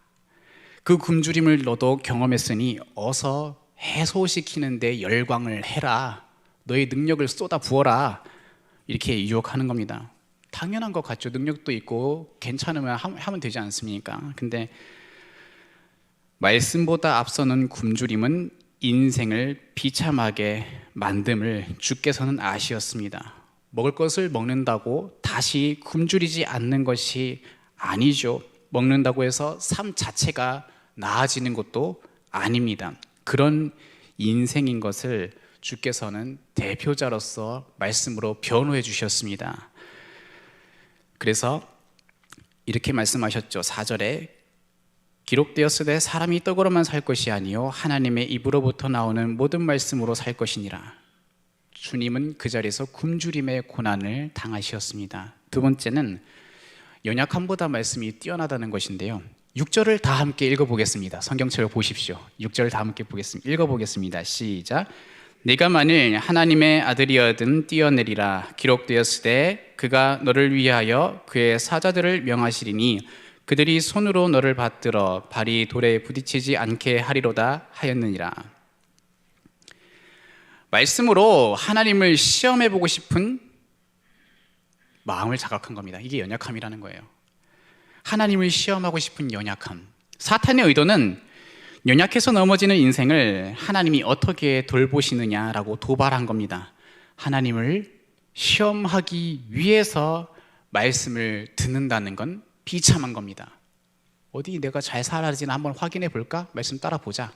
그 굶주림을 너도 경험했으니 어서 해소시키는 데 열광을 해라. 너의 능력을 쏟아 부어라. 이렇게 유혹하는 겁니다. 당연한 것 같죠. 능력도 있고 괜찮으면 하면 되지 않습니까? 근데 말씀보다 앞서는 굶주림은 인생을 비참하게 만듦을 주께서는 아시었습니다. 먹을 것을 먹는다고 다시 굶주리지 않는 것이 아니죠. 먹는다고 해서 삶 자체가 나아지는 것도 아닙니다. 그런 인생인 것을 주께서는 대표자로서 말씀으로 변호해 주셨습니다. 그래서 이렇게 말씀하셨죠. 4절에 기록되었으되 사람이 떡으로만 살 것이 아니요 하나님의 입으로부터 나오는 모든 말씀으로 살 것이니라. 주님은 그 자리에서 굶주림의 고난을 당하셨습니다. 두 번째는 연약함보다 말씀이 뛰어나다는 것인데요. 6절을 다 함께 읽어보겠습니다. 성경책을 보십시오. 6절 다 함께 읽어보겠습니다. 시작. 네가 만일 하나님의 아들이어든 뛰어내리라. 기록되었으되 그가 너를 위하여 그의 사자들을 명하시리니 그들이 손으로 너를 받들어 발이 돌에 부딪히지 않게 하리로다 하였느니라. 말씀으로 하나님을 시험해보고 싶은 마음을 자각한 겁니다. 이게 연약함이라는 거예요. 하나님을 시험하고 싶은 연약함. 사탄의 의도는 연약해서 넘어지는 인생을 하나님이 어떻게 돌보시느냐라고 도발한 겁니다. 하나님을 시험하기 위해서 말씀을 듣는다는 건 비참한 겁니다. 어디 내가 잘 살아지나 한번 확인해 볼까? 말씀 따라 보자.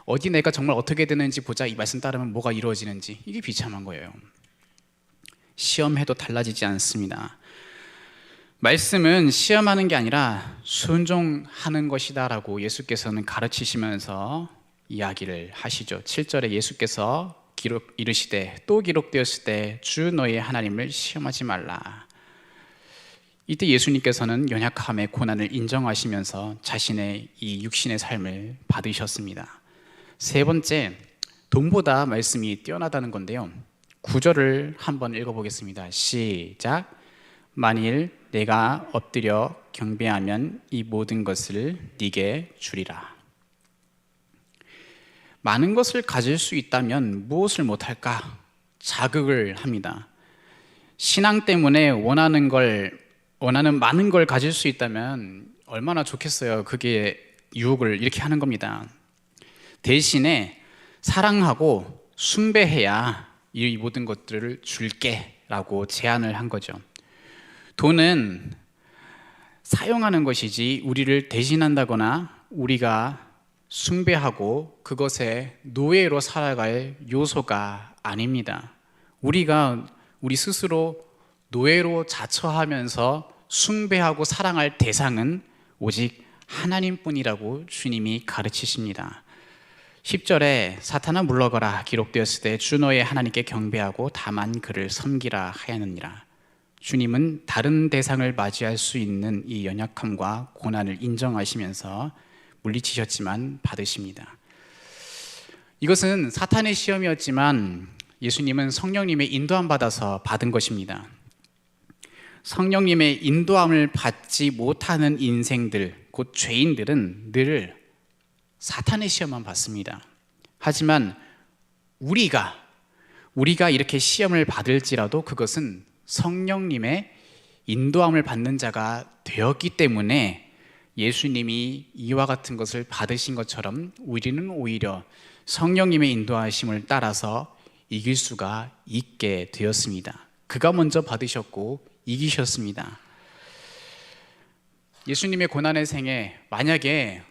어디 내가 정말 어떻게 되는지 보자. 이 말씀 따르면 뭐가 이루어지는지. 이게 비참한 거예요. 시험해도 달라지지 않습니다. 말씀은 시험하는 게 아니라 순종하는 것이다 라고 예수께서는 가르치시면서 이야기를 하시죠. 7절에 예수께서 이르시되 또 기록되었을 때 주 너희 하나님을 시험하지 말라. 이때 예수님께서는 연약함의 고난을 인정하시면서 자신의 이 육신의 삶을 받으셨습니다. 세 번째, 돈보다 말씀이 뛰어나다는 건데요. 9절을 한번 읽어보겠습니다. 시작. 만일 내가 엎드려 경배하면 이 모든 것을 네게 주리라. 많은 것을 가질 수 있다면 무엇을 못할까? 자극을 합니다. 신앙 때문에 원하는 걸 원하는 많은 걸 가질 수 있다면 얼마나 좋겠어요. 그게 유혹을 이렇게 하는 겁니다. 대신에 사랑하고 숭배해야 이 모든 것들을 줄게 라고 제안을 한 거죠. 돈은 사용하는 것이지 우리를 대신한다거나 우리가 숭배하고 그것에 노예로 살아갈 요소가 아닙니다. 우리가 우리 스스로 노예로 자처하면서 숭배하고 사랑할 대상은 오직 하나님뿐이라고 주님이 가르치십니다. 10절에 사탄아 물러가라 기록되었을 때 주 너의 하나님께 경배하고 다만 그를 섬기라 하였느니라. 주님은 다른 대상을 맞이할 수 있는 이 연약함과 고난을 인정하시면서 물리치셨지만 받으십니다. 이것은 사탄의 시험이었지만 예수님은 성령님의 인도함 받아서 받은 것입니다. 성령님의 인도함을 받지 못하는 인생들, 곧 죄인들은 늘 사탄의 시험만 받습니다. 하지만 우리가 이렇게 시험을 받을지라도 그것은 성령님의 인도함을 받는 자가 되었기 때문에 예수님이 이와 같은 것을 받으신 것처럼 우리는 오히려 성령님의 인도하심을 따라서 이길 수가 있게 되었습니다. 그가 먼저 받으셨고 이기셨습니다. 예수님의 고난의 생애, 만약에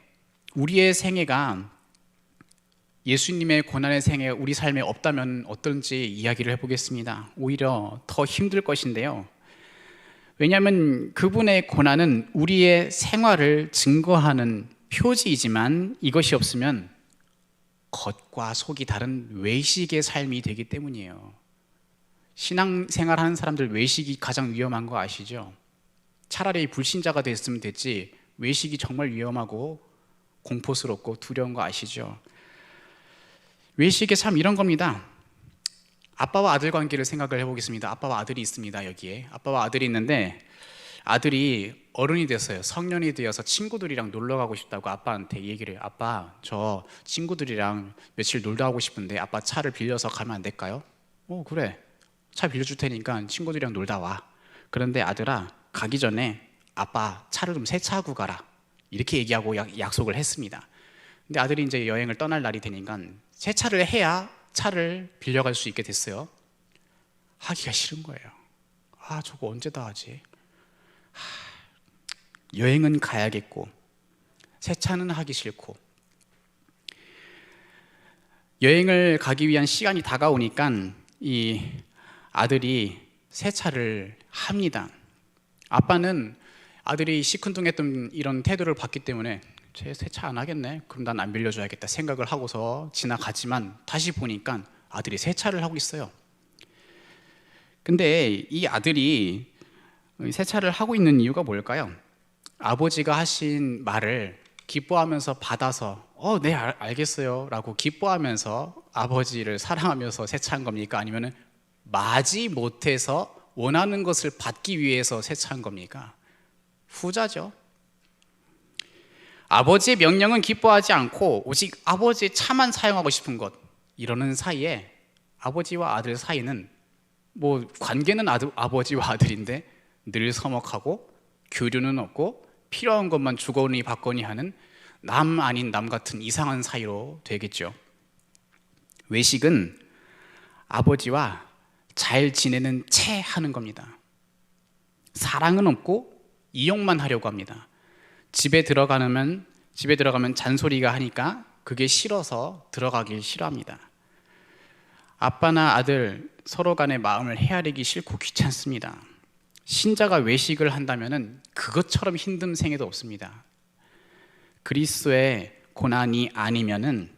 우리의 생애가 예수님의 고난의 생애가 우리 삶에 없다면 어떨지 이야기를 해보겠습니다. 오히려 더 힘들 것인데요. 왜냐하면 그분의 고난은 우리의 생활을 증거하는 표지이지만 이것이 없으면 겉과 속이 다른 외식의 삶이 되기 때문이에요. 신앙생활 하는 사람들 외식이 가장 위험한 거 아시죠? 차라리 불신자가 됐으면 됐지 외식이 정말 위험하고 공포스럽고 두려운 거 아시죠? 외식의 삶 이런 겁니다. 아빠와 아들 관계를 생각을 해보겠습니다. 아빠와 아들이 있습니다. 여기에 아빠와 아들이 있는데 아들이 어른이 됐어요. 성년이 되어서 친구들이랑 놀러 가고 싶다고 아빠한테 얘기를 해요. 아빠, 저 친구들이랑 며칠 놀다 가고 싶은데 아빠 차를 빌려서 가면 안 될까요? 그래, 차 빌려줄 테니까 친구들이랑 놀다 와. 그런데 아들아, 가기 전에 아빠 차를 좀 세차하고 가라, 이렇게 얘기하고 약속을 했습니다. 근데 아들이 이제 여행을 떠날 날이 되니까 세차를 해야 차를 빌려갈 수 있게 됐어요. 하기가 싫은 거예요. 저거 언제 다 하지? 여행은 가야겠고 세차는 하기 싫고. 여행을 가기 위한 시간이 다가오니까 이 아들이 세차를 합니다. 아빠는 아들이 시큰둥했던 이런 태도를 봤기 때문에 쟤 세차 안 하겠네, 그럼 난 안 빌려줘야겠다 생각을 하고서 지나가지만 다시 보니까 아들이 세차를 하고 있어요. 근데 이 아들이 세차를 하고 있는 이유가 뭘까요? 아버지가 하신 말을 기뻐하면서 받아서 네, 알겠어요 라고 기뻐하면서 아버지를 사랑하면서 세차한 겁니까? 아니면 마지 못해서 원하는 것을 받기 위해서 세차한 겁니까? 후자죠. 아버지의 명령은 기뻐하지 않고 오직 아버지의 차만 사용하고 싶은 것, 이러는 사이에 아버지와 아들 사이는 관계는 아버지와 아들인데 늘 서먹하고 교류는 없고 필요한 것만 주거니 받거니 하는 남 아닌 남 같은 이상한 사이로 되겠죠. 외식은 아버지와 잘 지내는 채 하는 겁니다. 사랑은 없고 이용만 하려고 합니다. 집에 들어가면 잔소리가 하니까 그게 싫어서 들어가길 싫어합니다. 아빠나 아들 서로 간의 마음을 헤아리기 싫고 귀찮습니다. 신자가 외식을 한다면 그것처럼 힘든 생애도 없습니다. 그리스도의 고난이 아니면은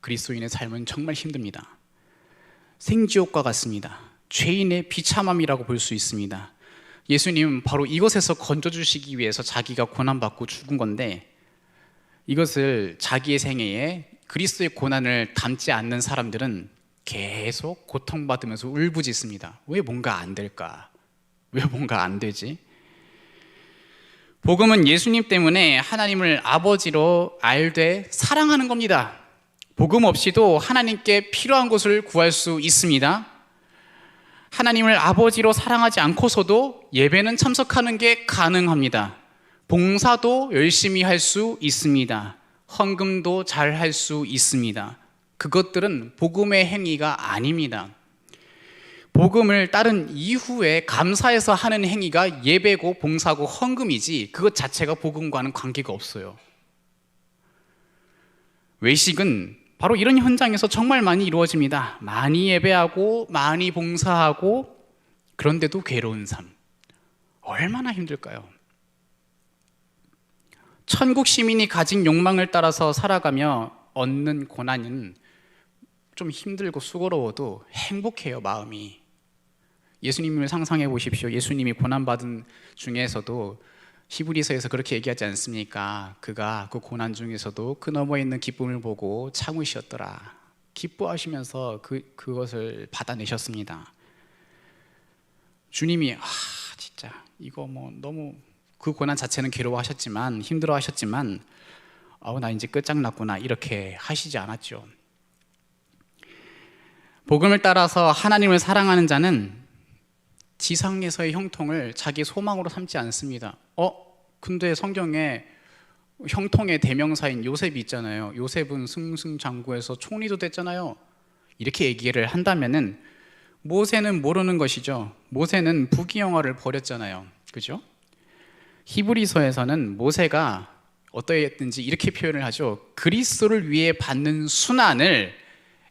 그리스도인의 삶은 정말 힘듭니다. 생지옥과 같습니다. 죄인의 비참함이라고 볼 수 있습니다. 예수님은 바로 이것에서 건져주시기 위해서 자기가 고난받고 죽은 건데, 이것을 자기의 생애에 그리스도의 고난을 담지 않는 사람들은 계속 고통받으면서 울부짖습니다. 왜 뭔가 안 될까? 왜 뭔가 안 되지? 복음은 예수님 때문에 하나님을 아버지로 알되 사랑하는 겁니다. 복음 없이도 하나님께 필요한 것을 구할 수 있습니다. 하나님을 아버지로 사랑하지 않고서도 예배는 참석하는 게 가능합니다. 봉사도 열심히 할 수 있습니다. 헌금도 잘 할 수 있습니다. 그것들은 복음의 행위가 아닙니다. 복음을 따른 이후에 감사해서 하는 행위가 예배고 봉사고 헌금이지 그것 자체가 복음과는 관계가 없어요. 외식은 바로 이런 현장에서 정말 많이 이루어집니다. 많이 예배하고 많이 봉사하고 그런데도 괴로운 삶. 얼마나 힘들까요? 천국 시민이 가진 욕망을 따라서 살아가며 얻는 고난은 좀 힘들고 수고로워도 행복해요, 마음이. 예수님을 상상해 보십시오. 예수님이 고난받은 중에서도 히브리서에서 그렇게 얘기하지 않습니까? 그가 그 고난 중에서도 그 너머에 있는 기쁨을 보고 참으셨더라. 기뻐하시면서 그것을 받아내셨습니다. 주님이 진짜 이거 뭐 너무 그 고난 자체는 괴로워하셨지만 힘들어하셨지만 나 이제 끝장났구나 이렇게 하시지 않았죠. 복음을 따라서 하나님을 사랑하는 자는 지상에서의 형통을 자기 소망으로 삼지 않습니다. 근데 성경에 형통의 대명사인 요셉이 있잖아요. 요셉은 승승장구해서 총리도 됐잖아요. 이렇게 얘기를 한다면은 모세는 모르는 것이죠. 모세는 부귀영화를 버렸잖아요. 그죠? 히브리서에서는 모세가 어떠했든지 이렇게 표현을 하죠. 그리스도를 위해 받는 순환을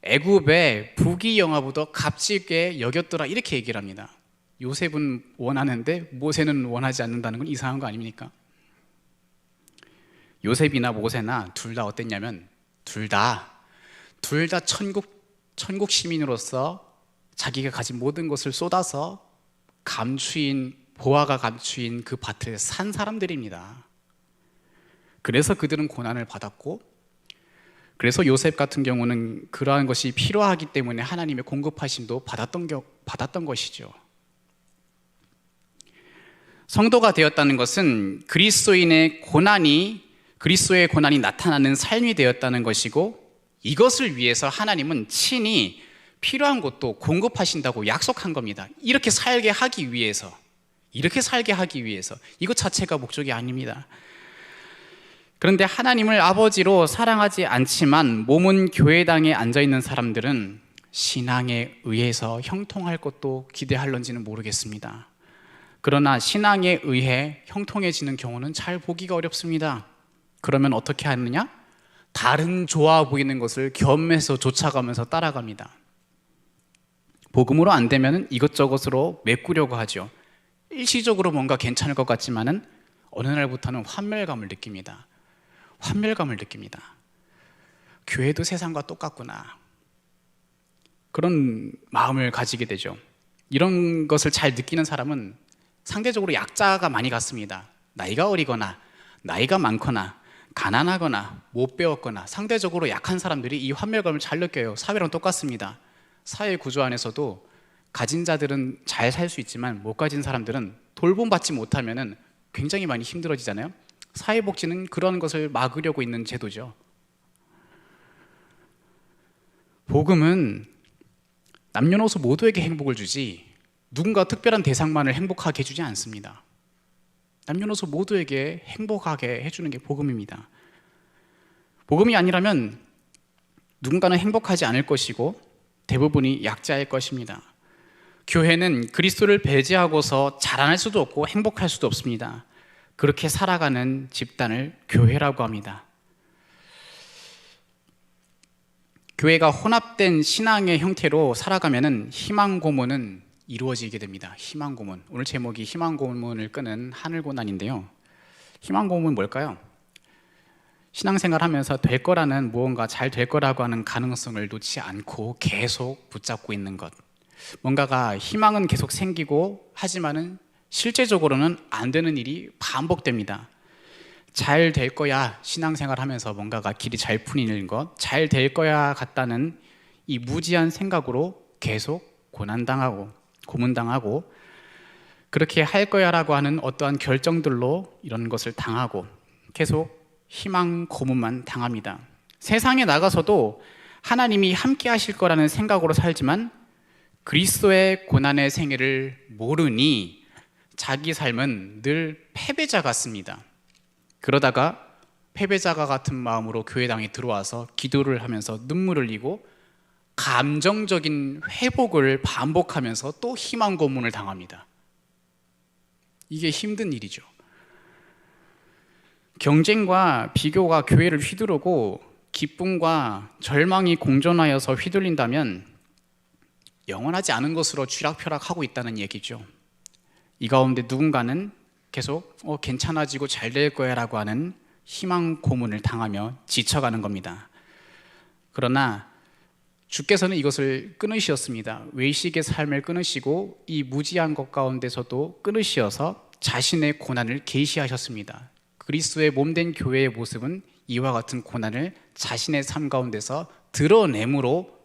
애굽의 부귀영화보다 값지게 여겼더라 이렇게 얘기를 합니다. 요셉은 원하는데 모세는 원하지 않는다는 건 이상한 거 아닙니까? 요셉이나 모세나 둘 다 어땠냐면 둘 다 천국 시민으로서 자기가 가진 모든 것을 쏟아서 보아가 감추인 그 밭을 산 사람들입니다. 그래서 그들은 고난을 받았고, 그래서 요셉 같은 경우는 그러한 것이 필요하기 때문에 하나님의 공급하심도 받았던 것이죠. 성도가 되었다는 것은 그리스도의 고난이 나타나는 삶이 되었다는 것이고, 이것을 위해서 하나님은 친히 필요한 것도 공급하신다고 약속한 겁니다. 이렇게 살게 하기 위해서. 이것 자체가 목적이 아닙니다. 그런데 하나님을 아버지로 사랑하지 않지만 몸은 교회당에 앉아있는 사람들은 신앙에 의해서 형통할 것도 기대할런지는 모르겠습니다. 그러나 신앙에 의해 형통해지는 경우는 잘 보기가 어렵습니다. 그러면 어떻게 하느냐? 다른 좋아 보이는 것을 겸해서 쫓아가면서 따라갑니다. 복음으로 안 되면 이것저것으로 메꾸려고 하죠. 일시적으로 뭔가 괜찮을 것 같지만은 어느 날부터는 환멸감을 느낍니다. 교회도 세상과 똑같구나. 그런 마음을 가지게 되죠. 이런 것을 잘 느끼는 사람은 상대적으로 약자가 많이 같습니다. 나이가 어리거나 나이가 많거나 가난하거나 못 배웠거나 상대적으로 약한 사람들이 이 환멸감을 잘 느껴요. 사회랑 똑같습니다. 사회 구조 안에서도 가진 자들은 잘 살 수 있지만 못 가진 사람들은 돌봄받지 못하면 굉장히 많이 힘들어지잖아요. 사회복지는 그런 것을 막으려고 있는 제도죠. 복음은 남녀노소 모두에게 행복을 주지 누군가 특별한 대상만을 행복하게 해주지 않습니다. 남녀노소 모두에게 행복하게 해주는 게 복음입니다. 복음이 아니라면 누군가는 행복하지 않을 것이고 대부분이 약자일 것입니다. 교회는 그리스도를 배제하고서 자라날 수도 없고 행복할 수도 없습니다. 그렇게 살아가는 집단을 교회라고 합니다. 교회가 혼합된 신앙의 형태로 살아가면 희망 고문은 이루어지게 됩니다. 희망 고문. 오늘 제목이 희망 고문을 끄는 하늘 고난인데요. 희망 고문은 뭘까요? 신앙생활 하면서 될 거라는 무언가 잘 될 거라고 하는 가능성을 놓지 않고 계속 붙잡고 있는 것. 뭔가가 희망은 계속 생기고 하지만은 실제적으로는 안 되는 일이 반복됩니다. 잘 될 거야 신앙생활 하면서 뭔가가 길이 잘 풀리는 것, 잘 될 거야 같다는 이 무지한 생각으로 계속 고난당하고 고문당하고 그렇게 할 거야라고 하는 어떠한 결정들로 이런 것을 당하고 계속 희망 고문만 당합니다. 세상에 나가서도 하나님이 함께 하실 거라는 생각으로 살지만 그리스도의 고난의 생애를 모르니 자기 삶은 늘 패배자 같습니다. 그러다가 패배자가 같은 마음으로 교회당에 들어와서 기도를 하면서 눈물을 흘리고 감정적인 회복을 반복하면서 또 희망 고문을 당합니다. 이게 힘든 일이죠. 경쟁과 비교가 교회를 휘두르고 기쁨과 절망이 공존하여서 휘둘린다면 영원하지 않은 것으로 쥐락펴락하고 있다는 얘기죠. 이 가운데 누군가는 계속 괜찮아지고 잘 될 거야 라고 하는 희망 고문을 당하며 지쳐가는 겁니다. 그러나 주께서는 이것을 끊으시었습니다. 외식의 삶을 끊으시고 이 무지한 것 가운데서도 끊으시어서 자신의 고난을 계시하셨습니다. 그리스도의 몸된 교회의 모습은 이와 같은 고난을 자신의 삶 가운데서 드러내므로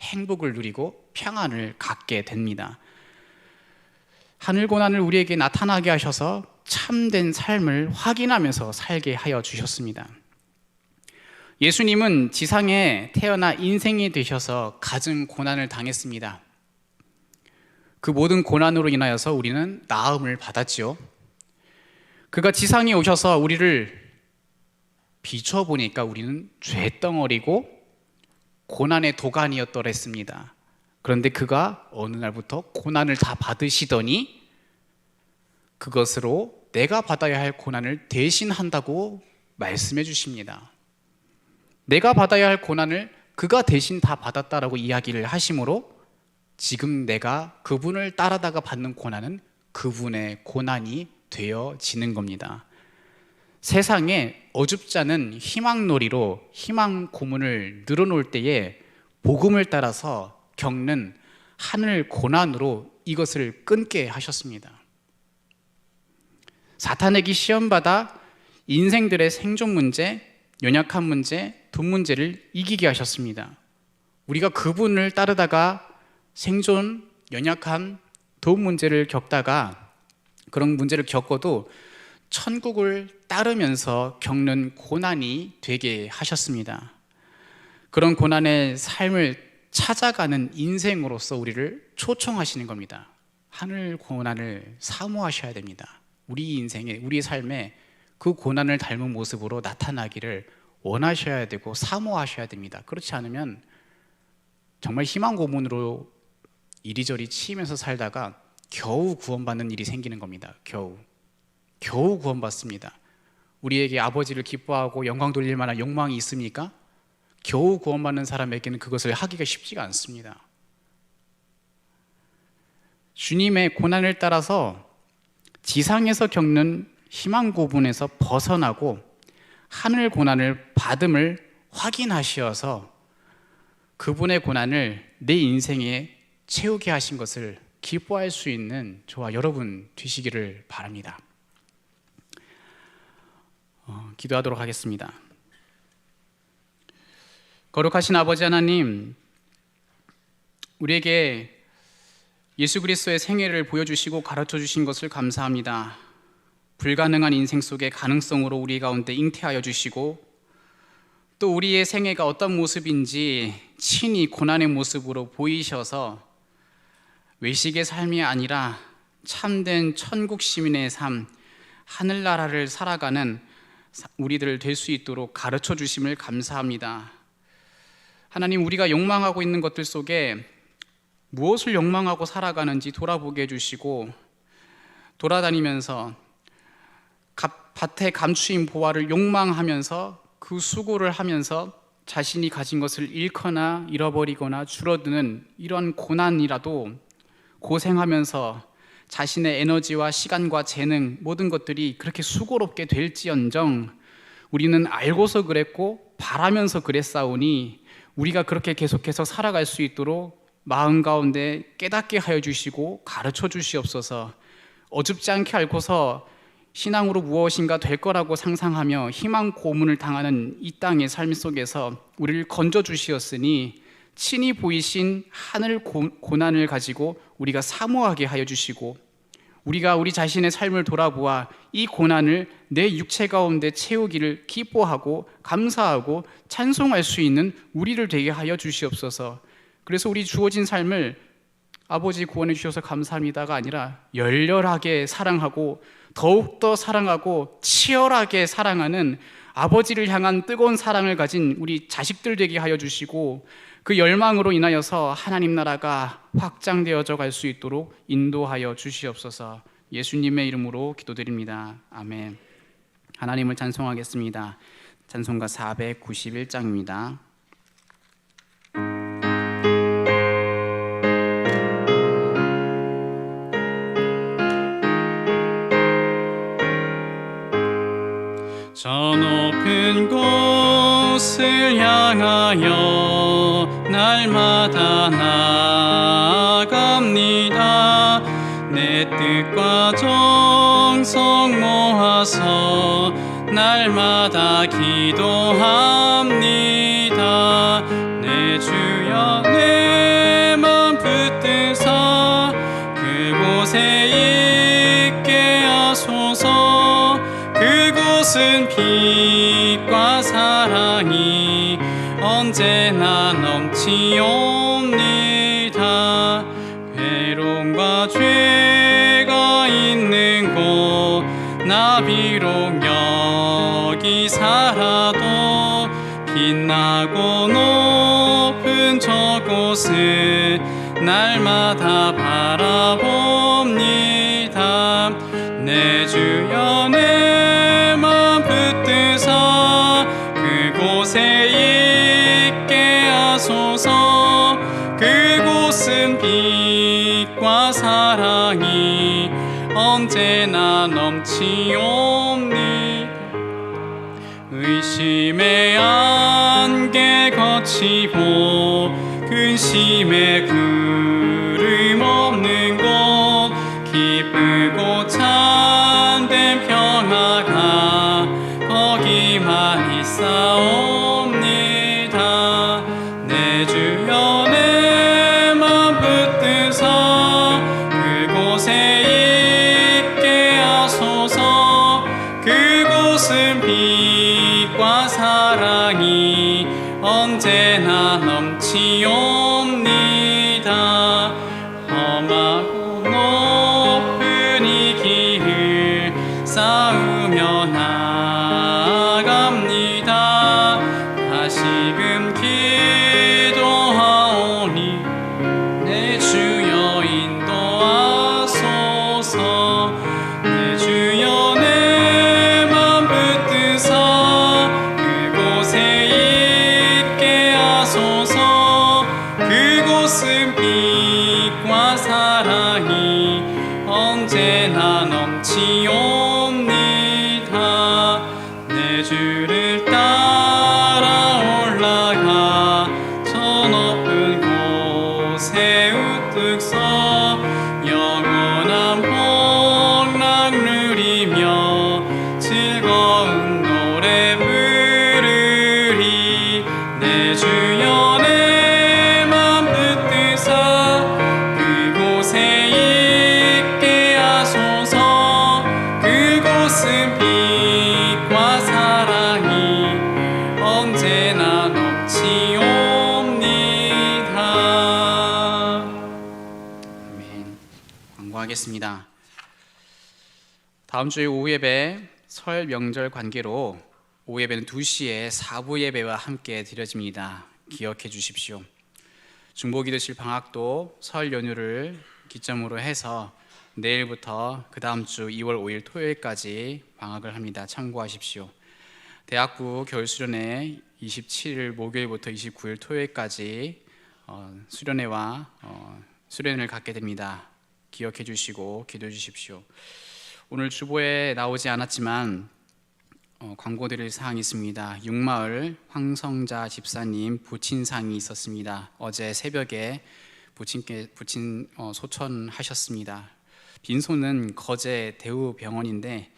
행복을 누리고 평안을 갖게 됩니다. 하늘 고난을 우리에게 나타나게 하셔서 참된 삶을 확인하면서 살게 하여 주셨습니다. 예수님은 지상에 태어나 인생이 되셔서 갖은 고난을 당했습니다. 그 모든 고난으로 인하여서 우리는 나음을 받았지요. 그가 지상에 오셔서 우리를 비춰보니까 우리는 죄덩어리고 고난의 도가니였더랬습니다. 그런데 그가 어느 날부터 고난을 다 받으시더니 그것으로 내가 받아야 할 고난을 대신한다고 말씀해 주십니다. 내가 받아야 할 고난을 그가 대신 다 받았다라고 이야기를 하심으로 지금 내가 그분을 따라다가 받는 고난은 그분의 고난이 되어지는 겁니다. 세상에 어줍잖은 희망놀이로 희망 고문을 늘어놓을 때에 복음을 따라서 겪는 하늘 고난으로 이것을 끊게 하셨습니다. 사탄에게 시험받아 인생들의 생존 문제, 연약한 문제, 돈 문제를 이기게 하셨습니다. 우리가 그분을 따르다가 생존, 연약한 돈 문제를 겪다가 그런 문제를 겪어도 천국을 따르면서 겪는 고난이 되게 하셨습니다. 그런 고난의 삶을 찾아가는 인생으로서 우리를 초청하시는 겁니다. 하늘 고난을 사모하셔야 됩니다. 우리 인생에, 우리 삶에 그 고난을 닮은 모습으로 나타나기를 원하셔야 되고 사모하셔야 됩니다. 그렇지 않으면 정말 희망 고문으로 이리저리 치이면서 살다가 겨우 구원받는 일이 생기는 겁니다. 겨우 구원받습니다. 우리에게 아버지를 기뻐하고 영광 돌릴 만한 욕망이 있습니까? 겨우 구원받는 사람에게는 그것을 하기가 쉽지가 않습니다. 주님의 고난을 따라서 지상에서 겪는 희망 고문에서 벗어나고 하늘 고난을 받음을 확인하시어서 그분의 고난을 내 인생에 채우게 하신 것을 기뻐할 수 있는 저와 여러분 되시기를 바랍니다. 기도하도록 하겠습니다. 거룩하신 아버지 하나님, 우리에게 예수 그리스도의 생애를 보여주시고 가르쳐 주신 것을 감사합니다. 불가능한 인생 속의 가능성으로 우리 가운데 잉태하여 주시고 또 우리의 생애가 어떤 모습인지 친히 고난의 모습으로 보이셔서 외식의 삶이 아니라 참된 천국 시민의 삶, 하늘나라를 살아가는 우리들 될 수 있도록 가르쳐 주심을 감사합니다. 하나님, 우리가 욕망하고 있는 것들 속에 무엇을 욕망하고 살아가는지 돌아보게 해주시고 돌아다니면서 밭에 감추인 보화를 욕망하면서 그 수고를 하면서 자신이 가진 것을 잃거나 잃어버리거나 줄어드는 이런 고난이라도 고생하면서 자신의 에너지와 시간과 재능 모든 것들이 그렇게 수고롭게 될지언정 우리는 알고서 그랬고 바라면서 그랬사오니 우리가 그렇게 계속해서 살아갈 수 있도록 마음 가운데 깨닫게 하여 주시고 가르쳐 주시옵소서. 어줍지 않게 앓고서 신앙으로 무엇인가 될 거라고 상상하며 희망 고문을 당하는 이 땅의 삶 속에서 우리를 건져 주시었으니 친히 보이신 하늘 고난을 가지고 우리가 사모하게 하여 주시고 우리가 우리 자신의 삶을 돌아보아 이 고난을 내 육체 가운데 채우기를 기뻐하고 감사하고 찬송할 수 있는 우리를 되게 하여 주시옵소서. 그래서 우리 주어진 삶을 아버지 구원해 주셔서 감사합니다가 아니라 열렬하게 사랑하고 더욱더 사랑하고 치열하게 사랑하는 아버지를 향한 뜨거운 사랑을 가진 우리 자식들 되게 하여 주시고, 그 열망으로 인하여서 하나님 나라가 확장되어져 갈 수 있도록 인도하여 주시옵소서. 예수님의 이름으로 기도드립니다. 아멘. 하나님을 찬송하겠습니다. 찬송가 491장입니다. 저 높은 곳을 향하여 날마다 나아갑니다. 내 뜻과 정성 모아서 날마다 기도합니다. 내 주여 내 맘 붙드사 그곳에 있게 하소서. 그곳은 빛과 사랑이 언제나 넘치옵니다. 괴로움과 죄가 있는 곳 나 비록 여기 살아도 빛나고 높은 저곳을 날마다 바라봅니다. 내 주여 내 맘 붙드사 그곳에 있게 하소서. 그곳은 빛과 사랑이 언제나 넘치옵니다. 의심의 안개 거치고 근심의 구름 없는 곳 기쁘고 참된 평화가 거기만 있사옵니다. 내 주여 내 맘 붙드사 그곳에 있게 하소서. 그곳은 빛과 사랑이 언제나 넘치옵니다. 험하고 높은 이 길을 쌓으며 나아갑니다. 다시금 기도하오니 내 주여 인도하소서. 내 주여 내 맘 붙드사 그곳에 있게 하소서. 그곳은 빛과 사랑이 언제나 넘치옵니다. 내 주를 따라 올라가 저 높은 곳에 우뚝 서 영원한 복락 누리며 즐거운 노래 부르리. 내 주여 내 맘 붙드사 그곳에 있게 하소서. 그곳은 빛과 사랑이 언제나 넘치옵니다. 아멘. 광고하겠습니다. 다음 주에 오후 예배 설 명절 관계로 오후 예배는 2시에 사부 예배와 함께 드려집니다. 기억해 주십시오. 중보기도실 방학도 설 연휴를 기점으로 해서 내일부터 그 다음 주 2월 5일 토요일까지 방학을 합니다. 참고하십시오. 대학부 겨울수련회 27일 목요일부터 29일 토요일까지 수련회와 수련회를 갖게 됩니다. 기억해 주시고 기도해 주십시오. 오늘 주보에 나오지 않았지만 광고드릴 사항이 있습니다. 육마을 황성자 집사님 부친상이 있었습니다. 어제 새벽에 부친 소천하셨습니다. 빈소는 거제 대우병원인데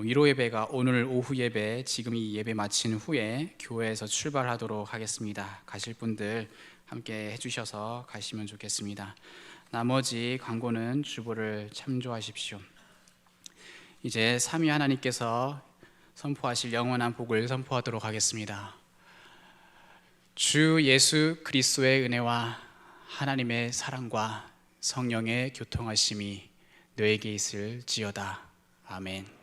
위로 예배가 오늘 오후 예배, 지금 이 예배 마친 후에 교회에서 출발하도록 하겠습니다. 가실 분들 함께 해주셔서 가시면 좋겠습니다. 나머지 광고는 주보를 참조하십시오. 이제 삼위 하나님께서 선포하실 영원한 복을 선포하도록 하겠습니다. 주 예수 그리스도의 은혜와 하나님의 사랑과 성령의 교통하심이 너에게 있을지어다. 아멘.